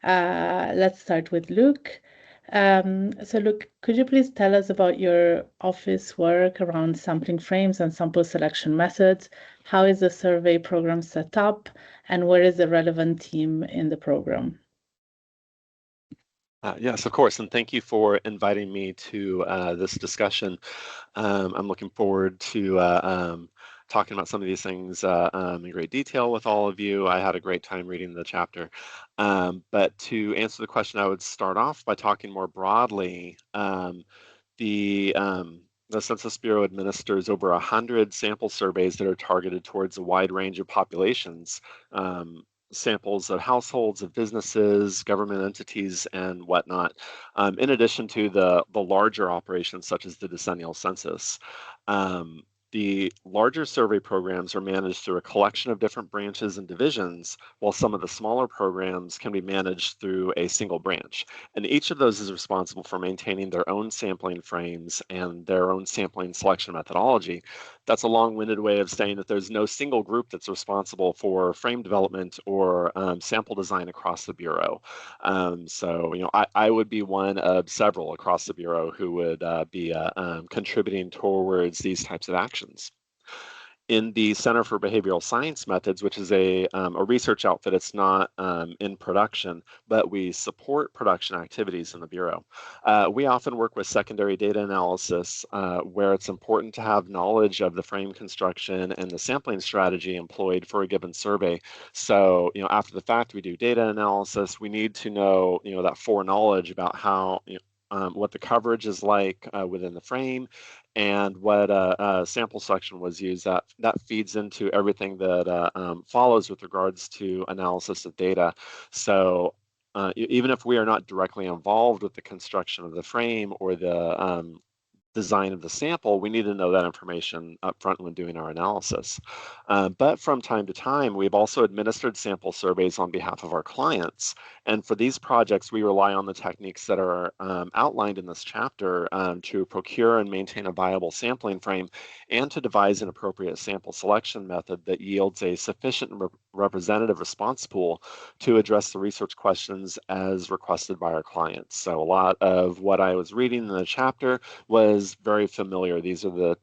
Let's start with Luke. So Luke, could you please tell us about your office work around sampling frames and sample selection methods? How is the survey program set up, and where is the relevant team in the program? Yes, of course, and thank you for inviting me to this discussion. I'm looking forward to talking about some of these things in great detail with all of you. I had a great time reading the chapter. But to answer the question, I would start off by talking more broadly. The Census Bureau administers over 100 sample surveys that are targeted towards a wide range of populations. Samples of households, of businesses, government entities, and whatnot, in addition to the larger operations such as the decennial census. The larger survey programs are managed through a collection of different branches and divisions, while some of the smaller programs can be managed through a single branch. And each of those is responsible for maintaining their own sampling frames and their own sampling selection methodology. That's a long-winded way of saying that there's no single group that's responsible for frame development or sample design across the Bureau. So, I would be one of several across the Bureau who would be contributing towards these types of actions. In the Center for Behavioral Science Methods, which is a research outfit, it's not in production, but we support production activities in the Bureau. We often work with secondary data analysis, where it's important to have knowledge of the frame construction and the sampling strategy employed for a given survey. So, after the fact, we do data analysis. We need to know, that foreknowledge about how, what the coverage is like within the frame, and what sample selection was used. That feeds into everything that follows with regards to analysis of data. So even if we are not directly involved with the construction of the frame or the design of the sample, we need to know that information up front when doing our analysis. But from time to time, we've also administered sample surveys on behalf of our clients. And for these projects, we rely on the techniques that are outlined in this chapter to procure and maintain a viable sampling frame and to devise an appropriate sample selection method that yields a sufficient representative response pool to address the research questions as requested by our clients. So a lot of what I was reading in the chapter was very familiar. These are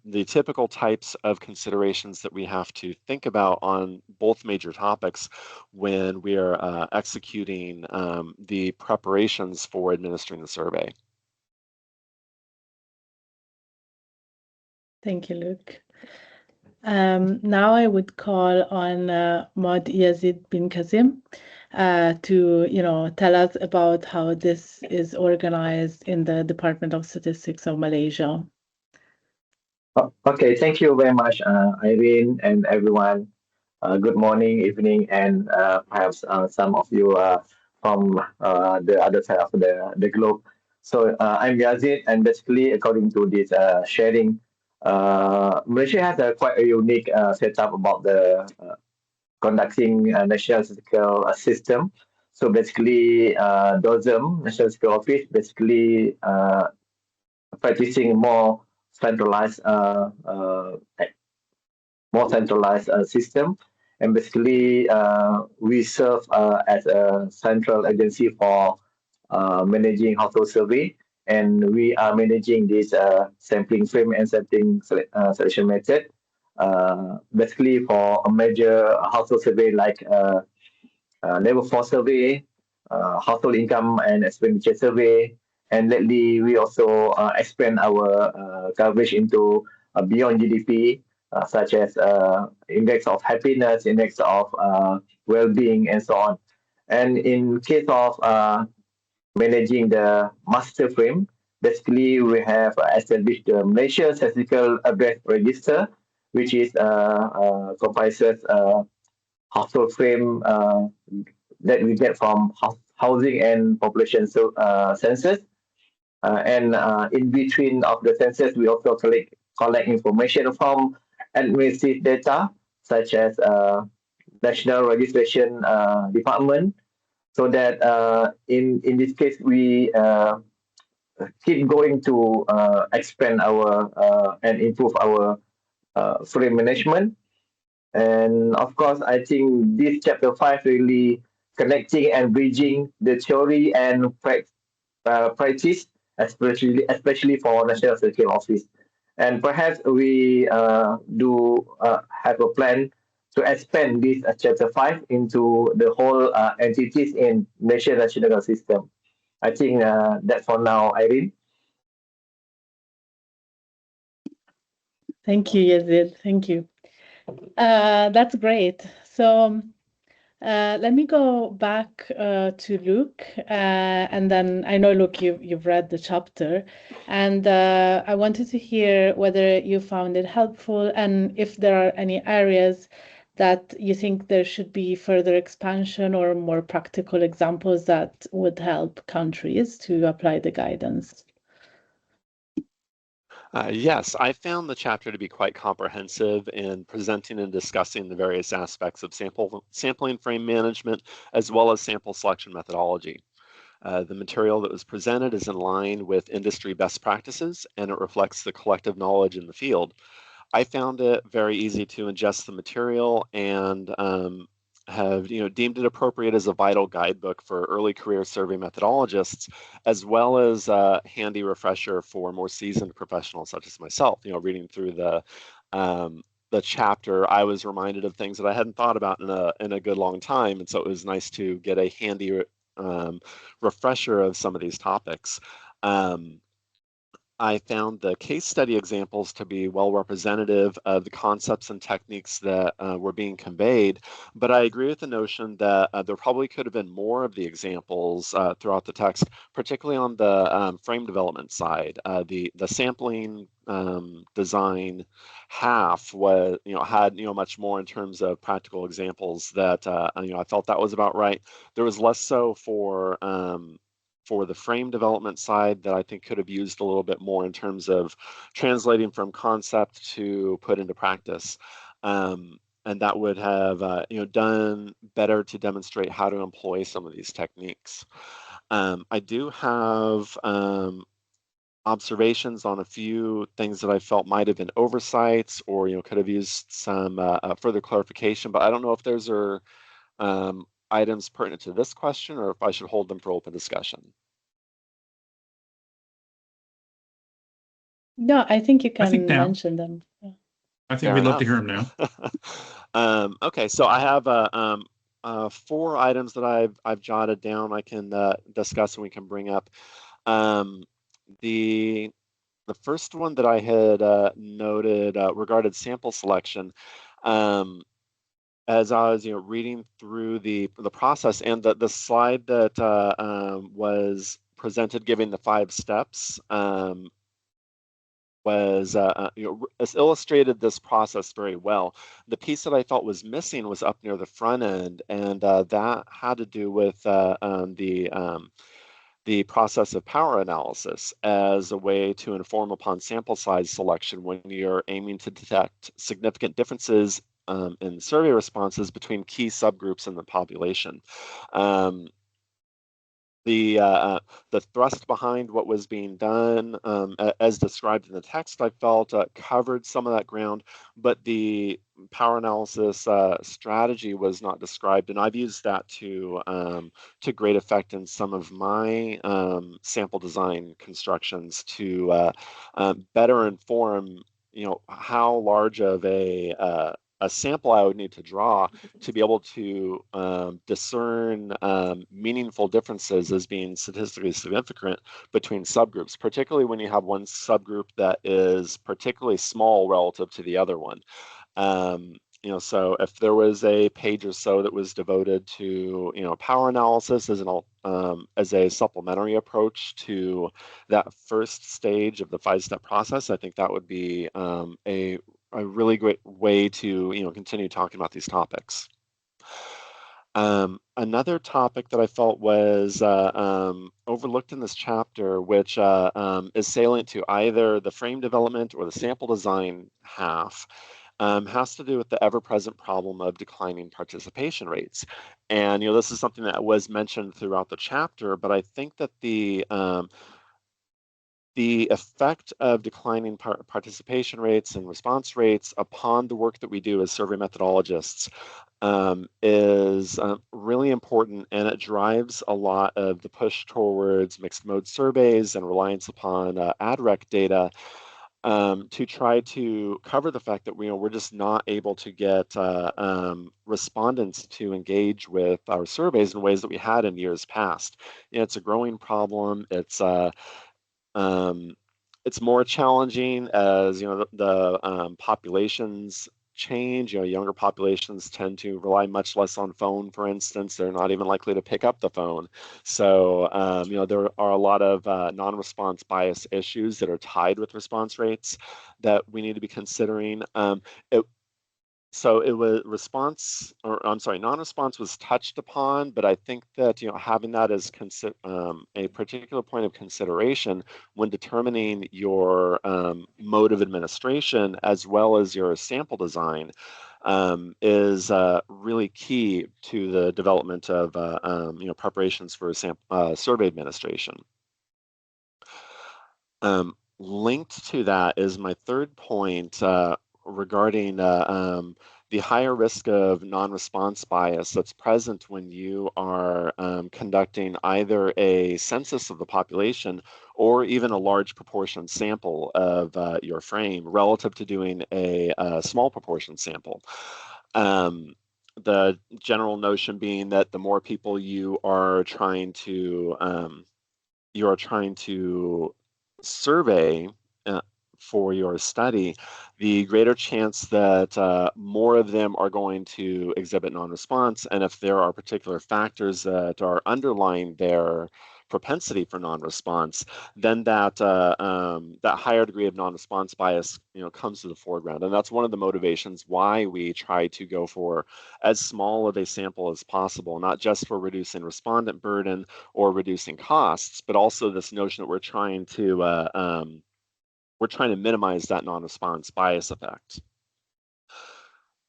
the typical types of considerations that we have to think about on both major topics when we are executing the preparations for administering the survey. Thank you, Luke. Now I would call on Mod Yazid bin Kazim to tell us about how this is organized in the Department of Statistics of Malaysia. Okay, thank you very much, Irene and everyone. Good morning, evening, and perhaps some of you from the other side of the globe. So I'm Yazid, and basically, according to this sharing, Malaysia has quite a unique setup about the conducting national statistical system. So basically, DOSM, National Statistical Office, basically practicing more centralized system, and basically we serve as a central agency for managing household survey, and we are managing this sampling frame and sampling selection method basically for a major household survey like labor force survey, household income and expenditure survey, and lately we also expand our coverage into beyond GDP, such as index of happiness, index of well-being, and so on. And in case of managing the master frame, basically we have established the Malaysia Statistical Address Register, which is comprises household frame that we get from housing and population census. And in between of the census, we also collect information from administrative data, such as National Registration Department, so that in this case, we keep going to expand our and improve our frame management. And of course, I think this chapter 5 really connecting and bridging the theory and practice, especially for National Statistical Office. And perhaps we do have a plan to expand this chapter 5 into the whole entities in Malaysia national system. I think that's for now, Irene. Thank you, Yazid. Thank you. That's great. So let me go back to Luke, and then I know, Luke, you've read the chapter, and I wanted to hear whether you found it helpful and if there are any areas that you think there should be further expansion or more practical examples that would help countries to apply the guidance. Yes, I found the chapter to be quite comprehensive in presenting and discussing the various aspects of sampling frame management, as well as sample selection methodology. The material that was presented is in line with industry best practices, and it reflects the collective knowledge in the field. I found it very easy to ingest the material and have deemed it appropriate as a vital guidebook for early career survey methodologists, as well as a handy refresher for more seasoned professionals such as myself. Reading through the chapter, I was reminded of things that I hadn't thought about in a good long time, and so it was nice to get a handy refresher of some of these topics. I found the case study examples to be well representative of the concepts and techniques that were being conveyed, but I agree with the notion that there probably could have been more of the examples throughout the text, particularly on the frame development side. The sampling design half was had much more in terms of practical examples that I felt that was about right. There was less so for for the frame development side that I think could have used a little bit more in terms of translating from concept to put into practice. And that would have done better to demonstrate how to employ some of these techniques. I do have observations on a few things that I felt might have been oversights or could have used some further clarification, but I don't know if those are items pertinent to this question or if I should hold them for open discussion. No, I think you I think can now. mention them. Yeah. I think Fair we'd love to enough. hear them now. Okay, so I have 4 items that I've jotted down. I can discuss and we can bring up. The first one that I had noted regarded sample selection. As I was reading through the process and the slide that was presented giving the 5 steps was illustrated this process very well. The piece that I felt was missing was up near the front end, and that had to do with the process of power analysis as a way to inform upon sample size selection when you're aiming to detect significant differences in survey responses between key subgroups in the population. The thrust behind what was being done, as described in the text, I felt covered some of that ground, but the power analysis strategy was not described, and I've used that to great effect in some of my sample design constructions to better inform, how large of a sample I would need to draw to be able to discern meaningful differences as being statistically significant between subgroups, particularly when you have one subgroup that is particularly small relative to the other one. So if there was a page or so that was devoted to, power analysis as a supplementary approach to that first stage of the 5-step process, I think that would be a really great way to continue talking about these topics. Another topic that I felt was overlooked in this chapter, which is salient to either the frame development or the sample design half, has to do with the ever-present problem of declining participation rates. And this is something that was mentioned throughout the chapter, but I think that the effect of declining participation rates and response rates upon the work that we do as survey methodologists is really important, and it drives a lot of the push towards mixed mode surveys and reliance upon AdRec data to try to cover the fact that we're just not able to get respondents to engage with our surveys in ways that we had in years past. It's a growing problem. It's more challenging as the populations change. Younger populations tend to rely much less on phone, for instance. They're not even likely to pick up the phone. So there are a lot of non-response bias issues that are tied with response rates that we need to be considering. So it was non-response was touched upon, but I think that having that as a particular point of consideration when determining your mode of administration as well as your sample design is really key to the development of preparations for survey administration. Linked to that is my third point regarding the higher risk of non-response bias that's present when you are conducting either a census of the population or even a large proportion sample of your frame relative to doing a small proportion sample. The general notion being that the more people you are trying to survey for your study, the greater chance that more of them are going to exhibit non-response. And if there are particular factors that are underlying their propensity for non-response, then that that higher degree of non-response bias, comes to the foreground. And that's one of the motivations why we try to go for as small of a sample as possible, not just for reducing respondent burden or reducing costs, but also this notion that we're trying to minimize that non-response bias effect.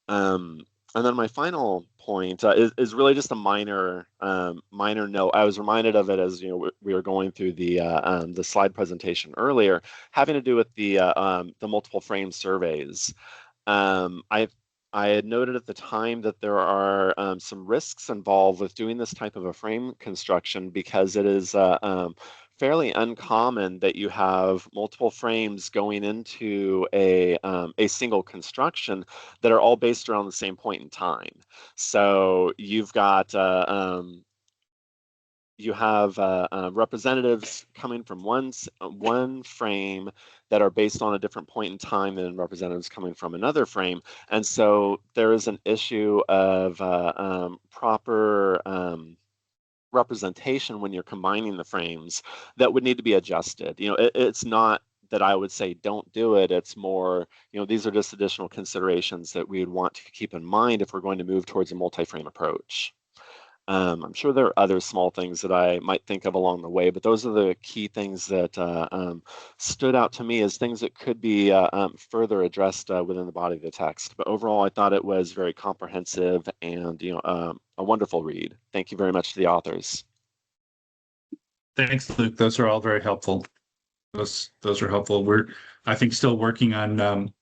And then my final point is really just a minor note. I was reminded of it as we were going through the slide presentation earlier, having to do with the multiple frame surveys. I had noted at the time that there are some risks involved with doing this type of a frame construction, because it is fairly uncommon that you have multiple frames going into a single construction that are all based around the same point in time. So you've got you have representatives coming from one frame that are based on a different point in time than representatives coming from another frame. And so there is an issue of proper representation when you're combining the frames that would need to be adjusted. It's not that I would say don't do it. It's more, these are just additional considerations that we would want to keep in mind if we're going to move towards a multi-frame approach. I'm sure there are other small things that I might think of along the way, but those are the key things that stood out to me as things that could be further addressed within the body of the text. But overall, I thought it was very comprehensive and a wonderful read. Thank you very much to the authors. Thanks, Luke. Those are all very helpful. Those are helpful. We're, I think, still working on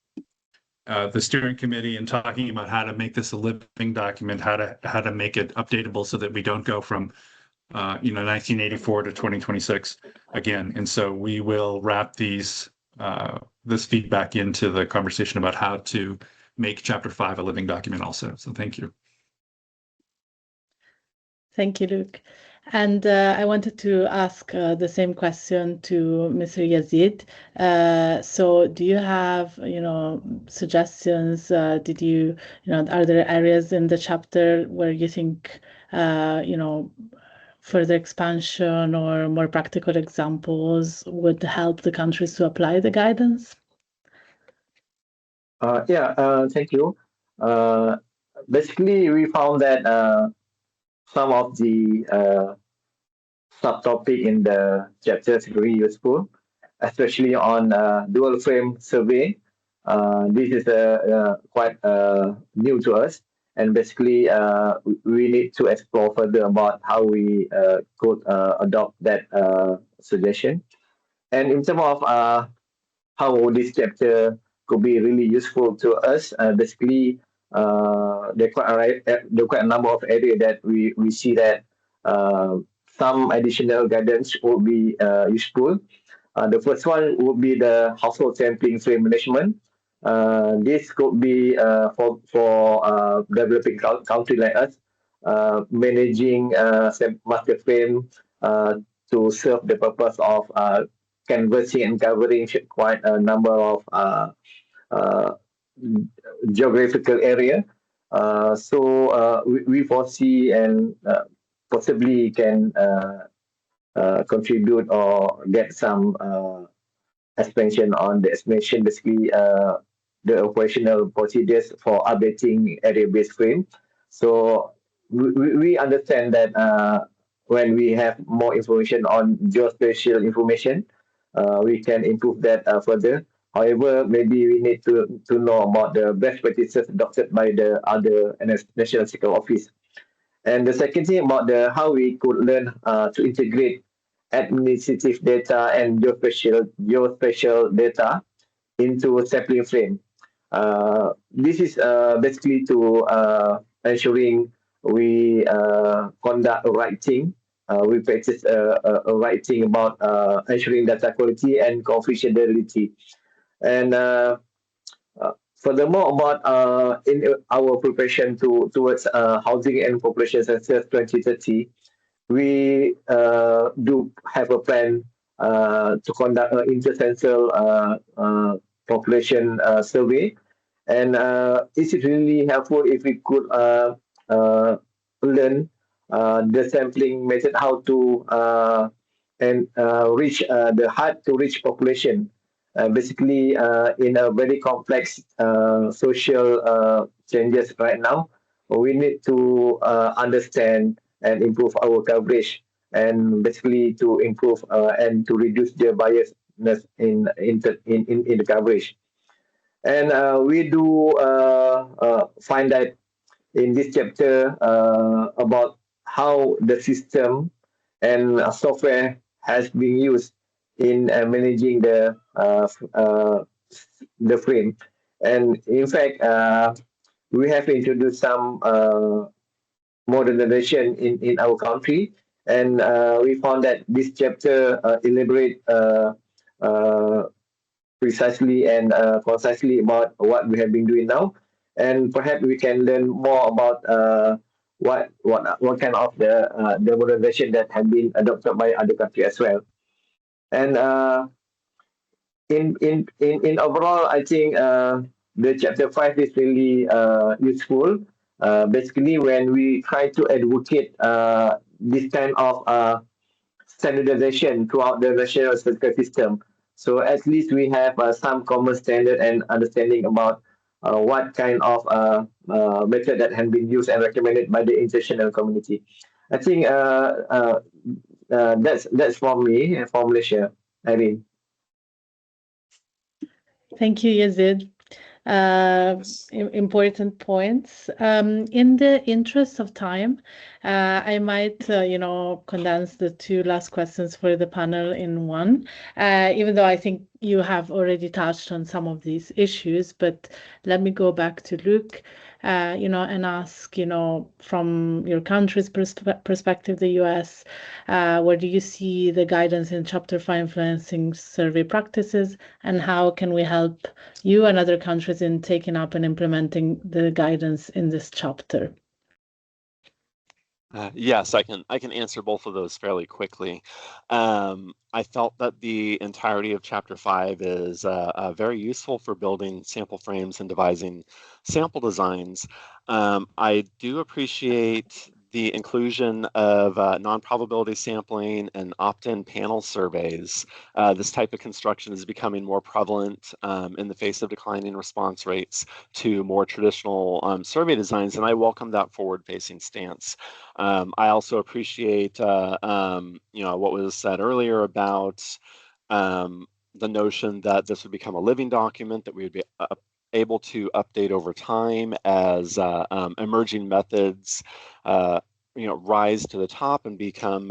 the steering committee and talking about how to make this a living document, how to make it updatable so that we don't go from 1984 to 2026 again. And so we will wrap this feedback into the conversation about how to make Chapter 5 a living document also. So thank you. Thank you, Luke. And I wanted to ask the same question to Mr. Yazid. So do you have, suggestions? Are there areas in the chapter where you think, further expansion or more practical examples would help the countries to apply the guidance? Thank you. Basically, we found that some of the subtopic in the chapter is very useful, especially on dual frame survey. This is quite new to us, and basically we need to explore further about how we could adopt that suggestion. And in terms of how this chapter could be really useful to us, basically there are quite a number of areas that we see that some additional guidance would be useful. The first one would be the household sampling frame management. This could be for developing country like us, managing master frame to serve the purpose of canvassing and covering quite a number of geographical area. So we foresee and possibly can contribute or get some expansion on the explanation, basically the operational procedures for updating area-based frame. So we understand that when we have more information on geospatial information, we can improve that further. However, maybe we need to know about the best practices adopted by the other National Statistical Office. And the second thing about how we could learn to integrate administrative data and geospatial data into sampling frame. This is basically to ensuring we conduct a right thing. We practice a right thing about ensuring data quality and confidentiality. And furthermore, about in our preparation towards housing and population census 2030, we do have a plan to conduct an intercensal population survey, and it is really helpful if we could learn the sampling method, how to and reach the hard to reach population. Basically, in a very complex social changes right now, we need to understand and improve our coverage, and basically to improve and to reduce the biasness in the coverage. And we do find that in this chapter about how the system and software has been used in managing the frame. And in fact, we have introduced some modernization in our country, and we found that this chapter elaborate uh, precisely and concisely about what we have been doing now, and perhaps we can learn more about what kind of the modernization that have been adopted by other countries as well. And in overall, I think the chapter 5 is really useful. Basically, when we try to advocate this kind of standardization throughout the national statistical system. So at least we have some common standard and understanding about what kind of method that has been used and recommended by the international community. I think that's for me and for Malaysia. Irene. Thank you, Yazid. Important points. In the interest of time, I might, condense the two last questions for the panel in one, even though I think you have already touched on some of these issues. But let me go back to Luke, and ask, from your country's perspective, the US, where do you see the guidance in Chapter 5 influencing survey practices, and how can we help you and other countries in taking up and implementing the guidance in this chapter? Yes, I can answer both of those fairly quickly. I felt that the entirety of Chapter 5 is very useful for building sample frames and devising sample designs. I do appreciate the inclusion of non-probability sampling and opt-in panel surveys. This type of construction is becoming more prevalent in the face of declining response rates to more traditional survey designs, and I welcome that forward-facing stance. I also appreciate what was said earlier about the notion that this would become a living document that we would be able to update over time as emerging methods rise to the top and become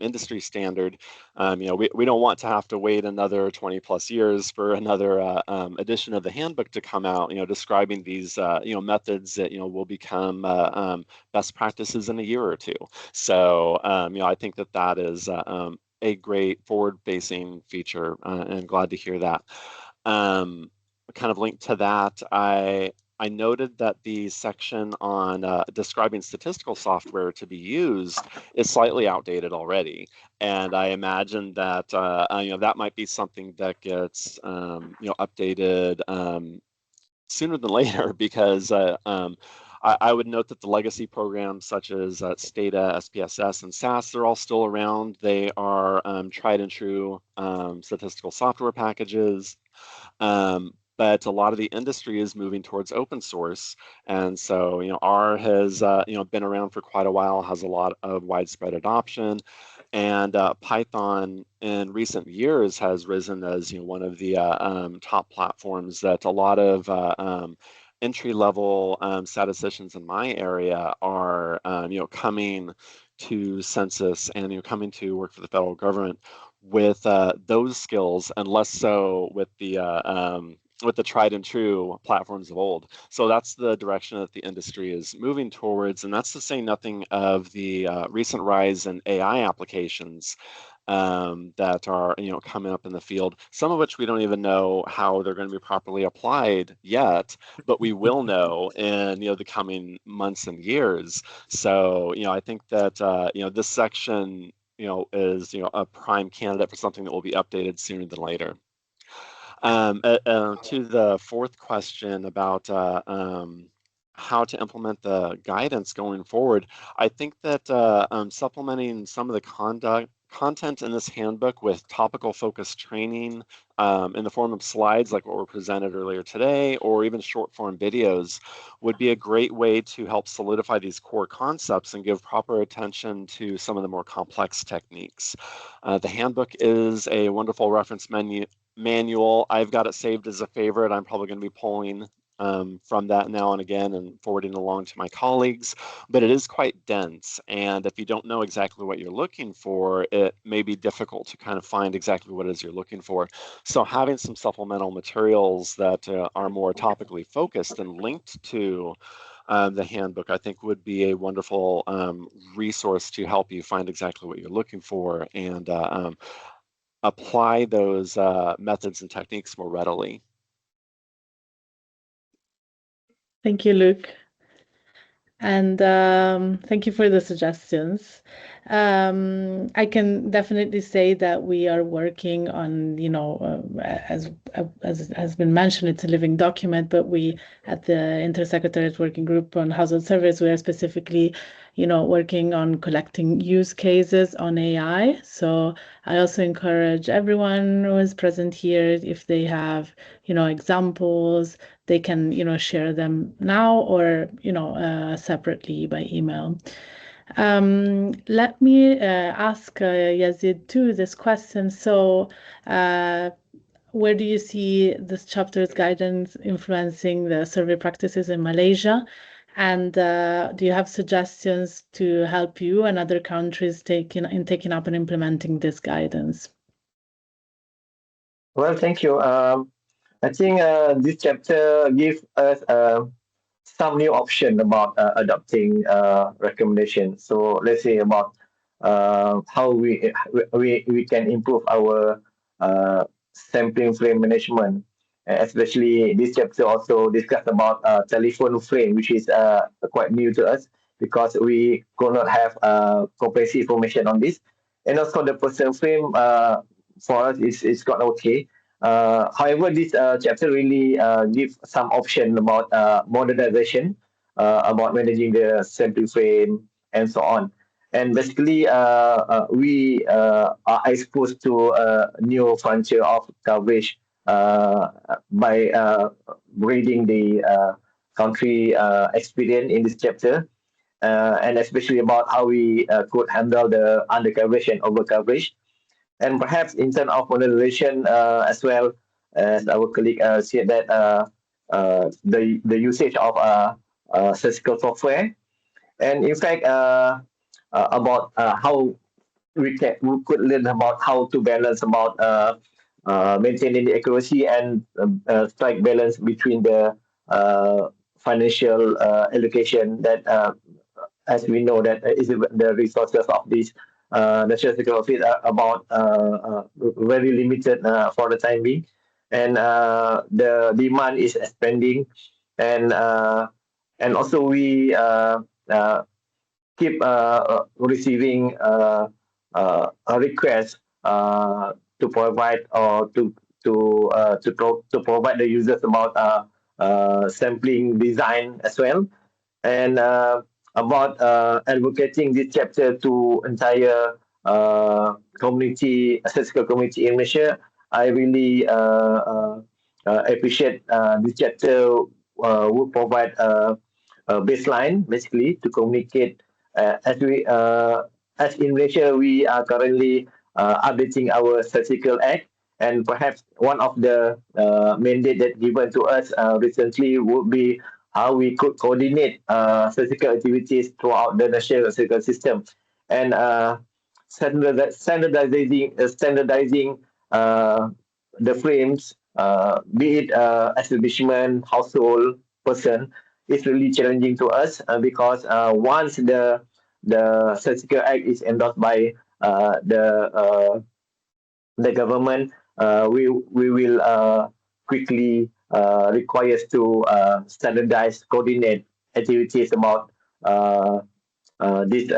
industry standard. We don't want to have to wait another 20 plus years for another edition of the handbook to come out, describing these methods that will become best practices in a year or two. So I think that is a great forward-facing feature, and glad to hear that. Kind of linked to that, I noted that the section on describing statistical software to be used is slightly outdated already, and I imagine that that might be something that gets updated sooner than later, because I would note that the legacy programs such as Stata, SPSS, and SAS, they're all still around. They are tried and true statistical software packages. But a lot of the industry is moving towards open source, and so R has been around for quite a while, has a lot of widespread adoption, and Python in recent years has risen as one of the top platforms that a lot of entry-level statisticians in my area are coming to census and coming to work for the federal government with those skills, and less so with the tried and true platforms of old. So that's the direction that the industry is moving towards, and that's to say nothing of the recent rise in AI applications that are coming up in the field, some of which we don't even know how they're going to be properly applied yet, but we will know in the coming months and years. So I think that this section is a prime candidate for something that will be updated sooner than later. To the fourth question about how to implement the guidance going forward, I think that supplementing some of the content in this handbook with topical focused training in the form of slides like what were presented earlier today, or even short form videos would be a great way to help solidify these core concepts and give proper attention to some of the more complex techniques. The handbook is a wonderful reference manual. I've got it saved as a favorite. I'm probably going to be pulling from that now and again and forwarding along to my colleagues, but it is quite dense. And if you don't know exactly what you're looking for, it may be difficult to kind of find exactly what it is you're looking for. So having some supplemental materials that are more topically focused and linked to the handbook, I think would be a wonderful resource to help you find exactly what you're looking for and apply those methods and techniques more readily. Thank you, Luke. And thank you for the suggestions. I can definitely say that we are working on, as has been mentioned, it's a living document, but we at the Intersecretariat Working Group on Household Surveys, we are specifically, working on collecting use cases on AI. So I also encourage everyone who is present here, if they have, examples, they can, share them now or, separately by email. Let me ask Yazid too this question. So where do you see this chapter's guidance influencing the survey practices in Malaysia? And do you have suggestions to help you and other countries taking up and implementing this guidance? Well, thank you. I think this chapter gives us some new option about adopting recommendation. So let's say about how we can improve our sampling frame management. Especially this chapter also discussed about telephone frame, which is quite new to us because we could not have comprehensive information on this. And also the person frame for us is quite okay. However, this chapter really gives some option about modernization, about managing the sampling frame and so on. And basically, we are exposed to a new frontier of coverage by reading the country experience in this chapter, and especially about how we could handle the under coverage and over coverage. And perhaps in terms of modernization as well, as our colleague said that the usage of statistical software, and in fact about how we could learn about how to balance about maintaining the accuracy and strike balance between the financial allocation that as we know that is the resources of this national security are about very limited for the time being, and the demand is expanding, and also we keep receiving a request to provide or to provide the users about sampling design as well, and about advocating this chapter to entire community, statistical community in Malaysia. I really appreciate this chapter would provide a baseline basically to communicate as in Malaysia we are currently updating our statistical act, and perhaps one of the mandate that given to us recently would be how we could coordinate statistical activities throughout the national statistical system, and standardizing the frames, be it establishment, household, person, is really challenging to us because once the statistical act is endorsed by the government, we will quickly require us to standardize, coordinate activities about this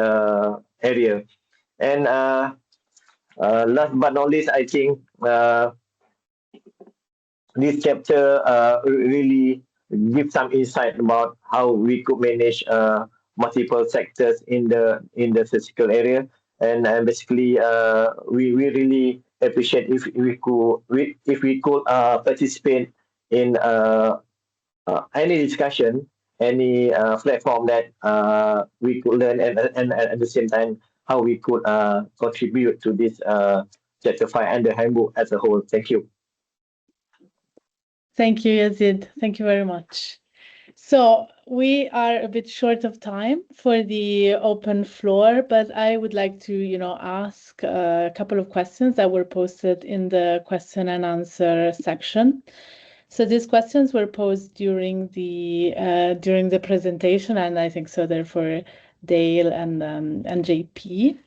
area. And last but not least, I think this chapter really gives some insight about how we could manage multiple sectors in the statistical area. and basically we really appreciate if we could participate in any discussion, any platform that we could learn, and at the same time how we could contribute to this chapter 5 and the handbook as a whole. Thank you. Thank you, Yazid. Thank you very much. So we are a bit short of time for the open floor, but I would like to, ask a couple of questions that were posted in the question and answer section. So these questions were posed during the presentation, and I think so they're for Dale and JP.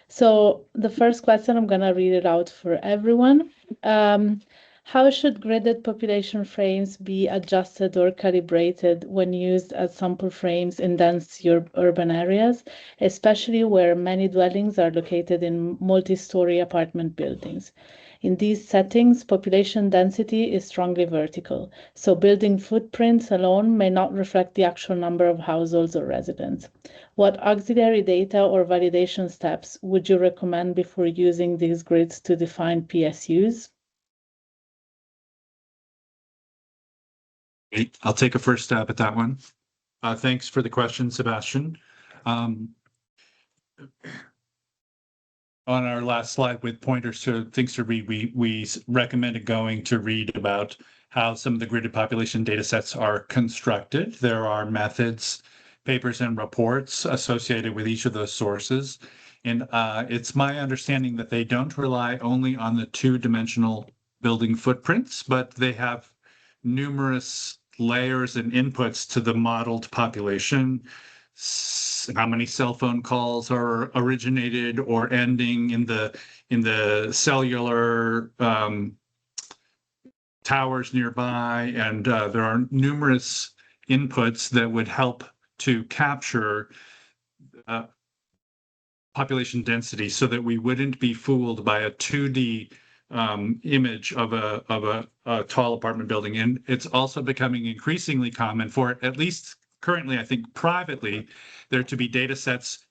So the first question, I'm gonna read it out for everyone. How should gridded population frames be adjusted or calibrated when used as sample frames in dense urban areas, especially where many dwellings are located in multi-story apartment buildings? In these settings, population density is strongly vertical, so building footprints alone may not reflect the actual number of households or residents. What auxiliary data or validation steps would you recommend before using these grids to define PSUs? I'll take a first stab at that one. Thanks for the question, Sebastian. On our last slide with pointers to things to read, we recommended going to read about how some of the gridded population data sets are constructed. There are methods, papers, and reports associated with each of those sources. And it's my understanding that they don't rely only on the two-dimensional building footprints, but they have numerous layers and inputs to the modeled population. How many cell phone calls are originated or ending in the cellular towers nearby, and there are numerous inputs that would help to capture population density so that we wouldn't be fooled by a 2D image of a tall apartment building. And it's also becoming increasingly common for, at least currently, I think privately, there to be data sets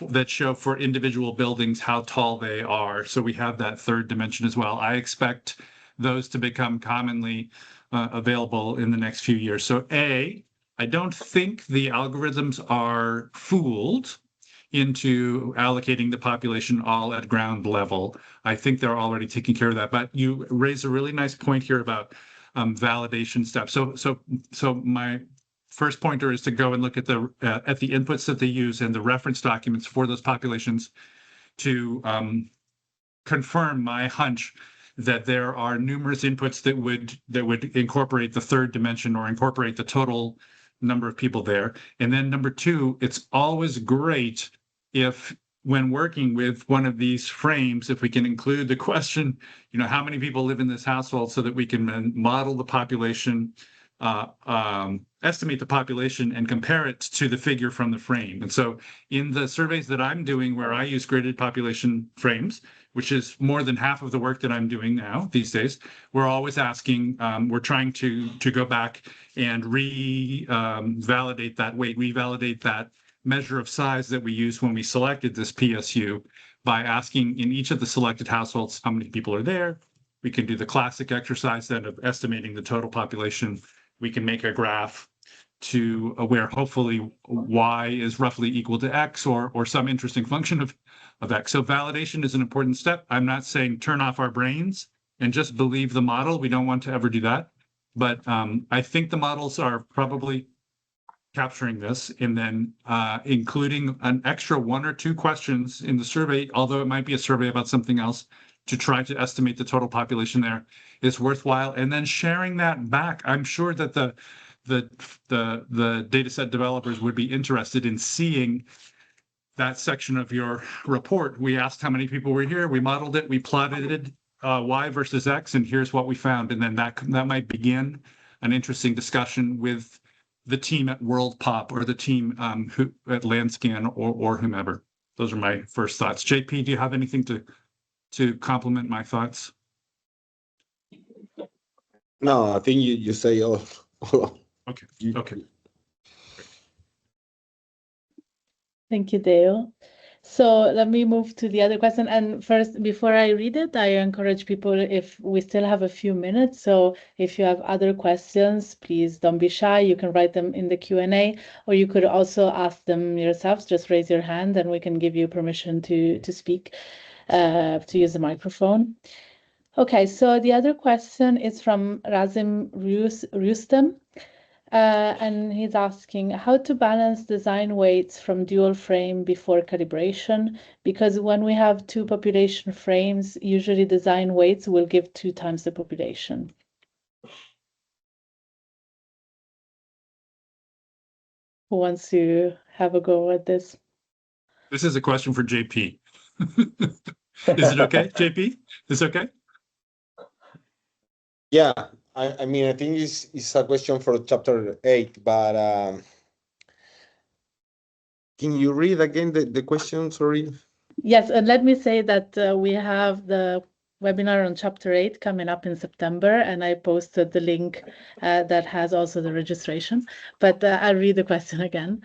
that show for individual buildings how tall they are. So we have that third dimension as well. I expect those to become commonly available in the next few years. So I don't think the algorithms are fooled into allocating the population all at ground level. I think they're already taking care of that. But you raise a really nice point here about validation steps. So my first pointer is to go and look at the inputs that they use and the reference documents for those populations to confirm my hunch that there are numerous inputs that would incorporate the third dimension or incorporate the total number of people there. And then number two, it's always great if when working with one of these frames, if we can include the question, how many people live in this household so that we can model the population, estimate the population and compare it to the figure from the frame. And so in the surveys that I'm doing where I use gridded population frames, which is more than half of the work that I'm doing now these days, we're always asking, we're trying to go back and revalidate that weight, revalidate that measure of size that we used when we selected this PSU by asking in each of the selected households how many people are there. We can do the classic exercise then of estimating the total population. We can make a graph to where hopefully Y is roughly equal to X or some interesting function of X. So validation is an important step. I'm not saying turn off our brains and just believe the model. We don't want to ever do that. But I think the models are probably capturing this, and then including an extra 1 or 2 questions in the survey, although it might be a survey about something else, to try to estimate the total population there is worthwhile. And then sharing that back, I'm sure that the data set developers would be interested in seeing that section of your report. We asked how many people were here, we modeled it, we plotted it, Y versus X, and here's what we found. And then that might begin an interesting discussion with the team at World Pop or the team at Landscan or whomever. Those are my first thoughts. JP, do you have anything to complement my thoughts? No, I think you say all. Okay. Thank you, Dale. So let me move to the other question. And first, before I read it, I encourage people, if we still have a few minutes, so if you have other questions, please don't be shy. You can write them in the Q&A, or you could also ask them yourselves. Just raise your hand and we can give you permission to speak, to use the microphone. Okay, so the other question is from Razim Rustem. And he's asking how to balance design weights from dual frame before calibration, because when we have two population frames, usually design weights will give 2 times the population. Who wants to have a go at this? This is a question for JP. Is it okay, JP? Is it okay? Yeah, I mean, I think it's a question for chapter 8, but can you read again the question? Sorry. Yes, and let me say that we have the webinar on chapter 8 coming up in September, and I posted the link that has also the registration, but I'll read the question again.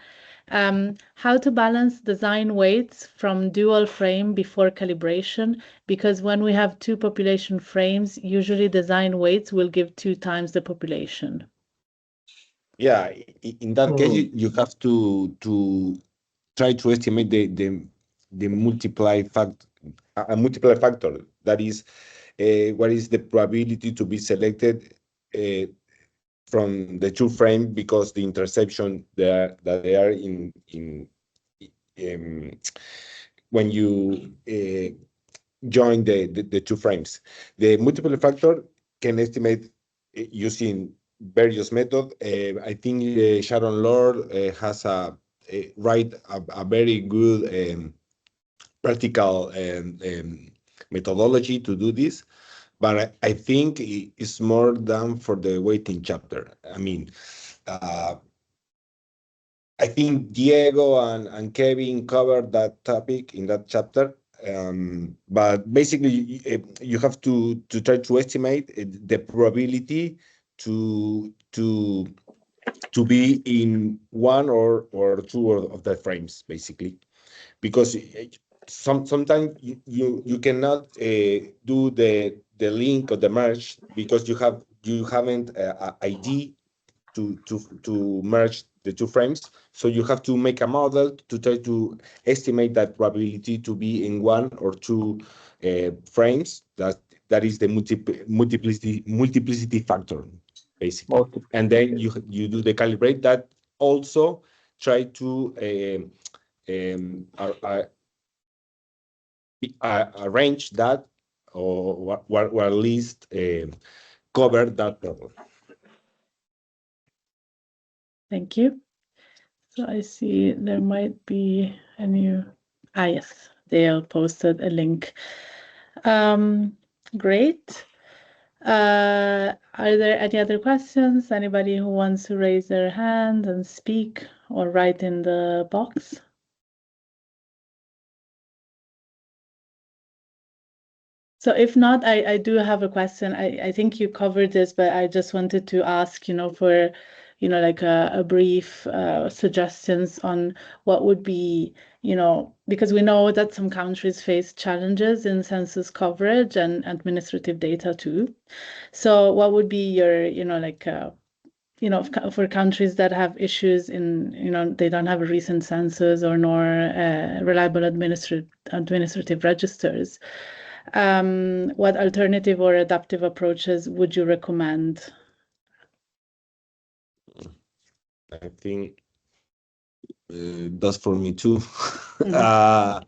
How to balance design weights from dual frame before calibration, because when we have two population frames, usually design weights will give 2 times the population. Yeah, in that case, you have to try to estimate the multiply factor. That is, what is the probability to be selected from the two frame, because the interception that they are in when you join the two frames. The multiple factor can estimate using various methods. I think Sharon Lord has a very good practical methodology to do this, but I think it's more than for the weighting chapter. I mean, I think Diego and Kevin covered that topic in that chapter. But basically, you have to try to estimate the probability to be in one or two of the frames, basically, because sometimes you cannot do the link or the merge, because you haven't a ID to merge the two frames. So you have to make a model to try to estimate that probability to be in one or two frames. That is the multiplicity factor, basically. And then you do the calibrate that. Also try to arrange that, or at least cover that problem. Thank you. So I see there might be a new, yes, Dale posted a link. Great. Are there any other questions? Anybody who wants to raise their hand and speak or write in the box? So if not, I do have a question. I think you covered this, but I just wanted to ask, for, like a brief suggestions on what would be, because we know that some countries face challenges in census coverage and administrative data too. So what would be your, for countries that have issues in, they don't have a recent census or nor reliable administrative registers. What alternative or adaptive approaches would you recommend? I think that's for me too. Well,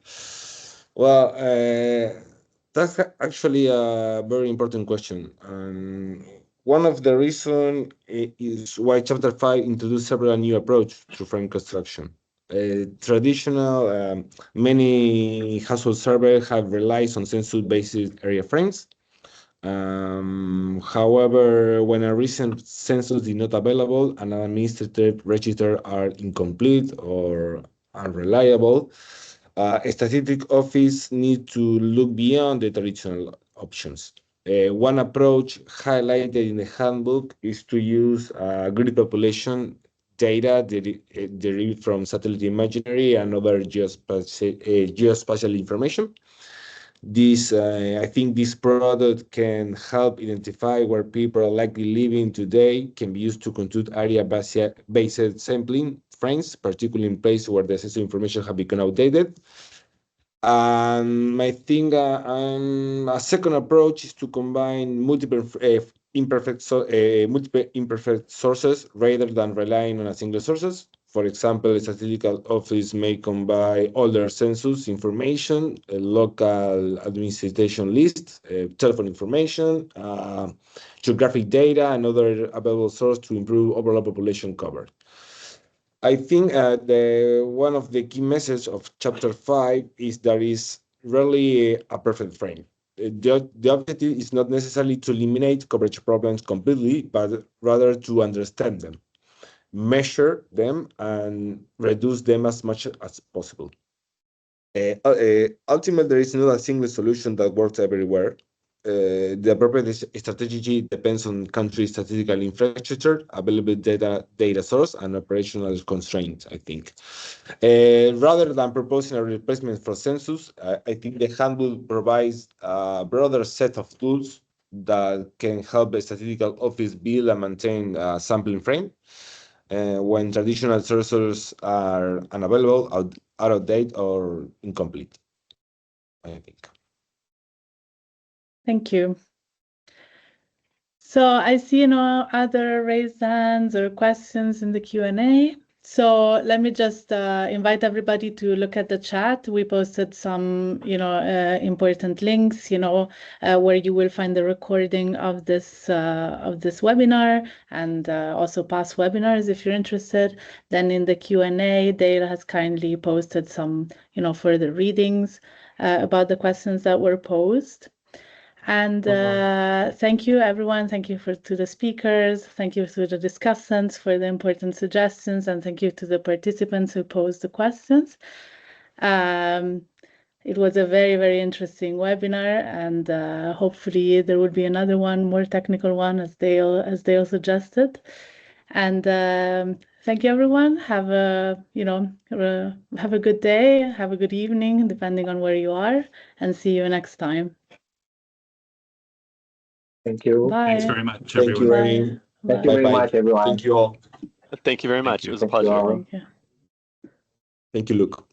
that's actually a very important question. One of the reasons is why Chapter 5 introduced several new approaches to frame construction. Traditional, many household surveys have relied on census-based area frames. However, when a recent census is not available and an administrative register are incomplete or unreliable, a statistic office need to look beyond the traditional options. One approach highlighted in the handbook is to use a grid population data derived from satellite imagery and other geospatial information. I think this product can help identify where people are likely living today, can be used to compute area-based sampling frames, particularly in places where the sensor information have become outdated. I think a second approach is to combine multiple imperfect sources rather than relying on a single sources. For example, a statistical office may combine older census information, a local administration list, telephone information, geographic data, and other available sources to improve overall population cover. I think one of the key messages of chapter 5 is there is rarely a perfect frame. The objective is not necessarily to eliminate coverage problems completely, but rather to understand them, measure them, and reduce them as much as possible. Ultimately, there is not a single solution that works everywhere. The appropriate strategy depends on country statistical infrastructure, available data source, and operational constraints, I think. Rather than proposing a replacement for census, I think the handbook provides a broader set of tools that can help the statistical office build and maintain a sampling frame when traditional sources are unavailable, out of date, or incomplete, I think. Thank you. So I see no other raised hands or questions in the Q&A. So let me just invite everybody to look at the chat. We posted some, important links, where you will find the recording of this webinar and also past webinars if you're interested. Then in the Q&A, Dale has kindly posted some, further readings about the questions that were posed. And thank you, everyone. Thank you to the speakers. Thank you to the discussants for the important suggestions. And thank you to the participants who posed the questions. It was a very, very interesting webinar. And hopefully there will be another one, more technical one, as Dale suggested. And thank you, everyone. Have a good day. Have a good evening, depending on where you are. And see you next time. Thank you. Bye. Thanks very much, Thank you, everyone. Erin. Thank you very much, everyone. Thank you all. Thank you very much. you. It was a Thank you pleasure. all. Thank you. Thank you, Luke.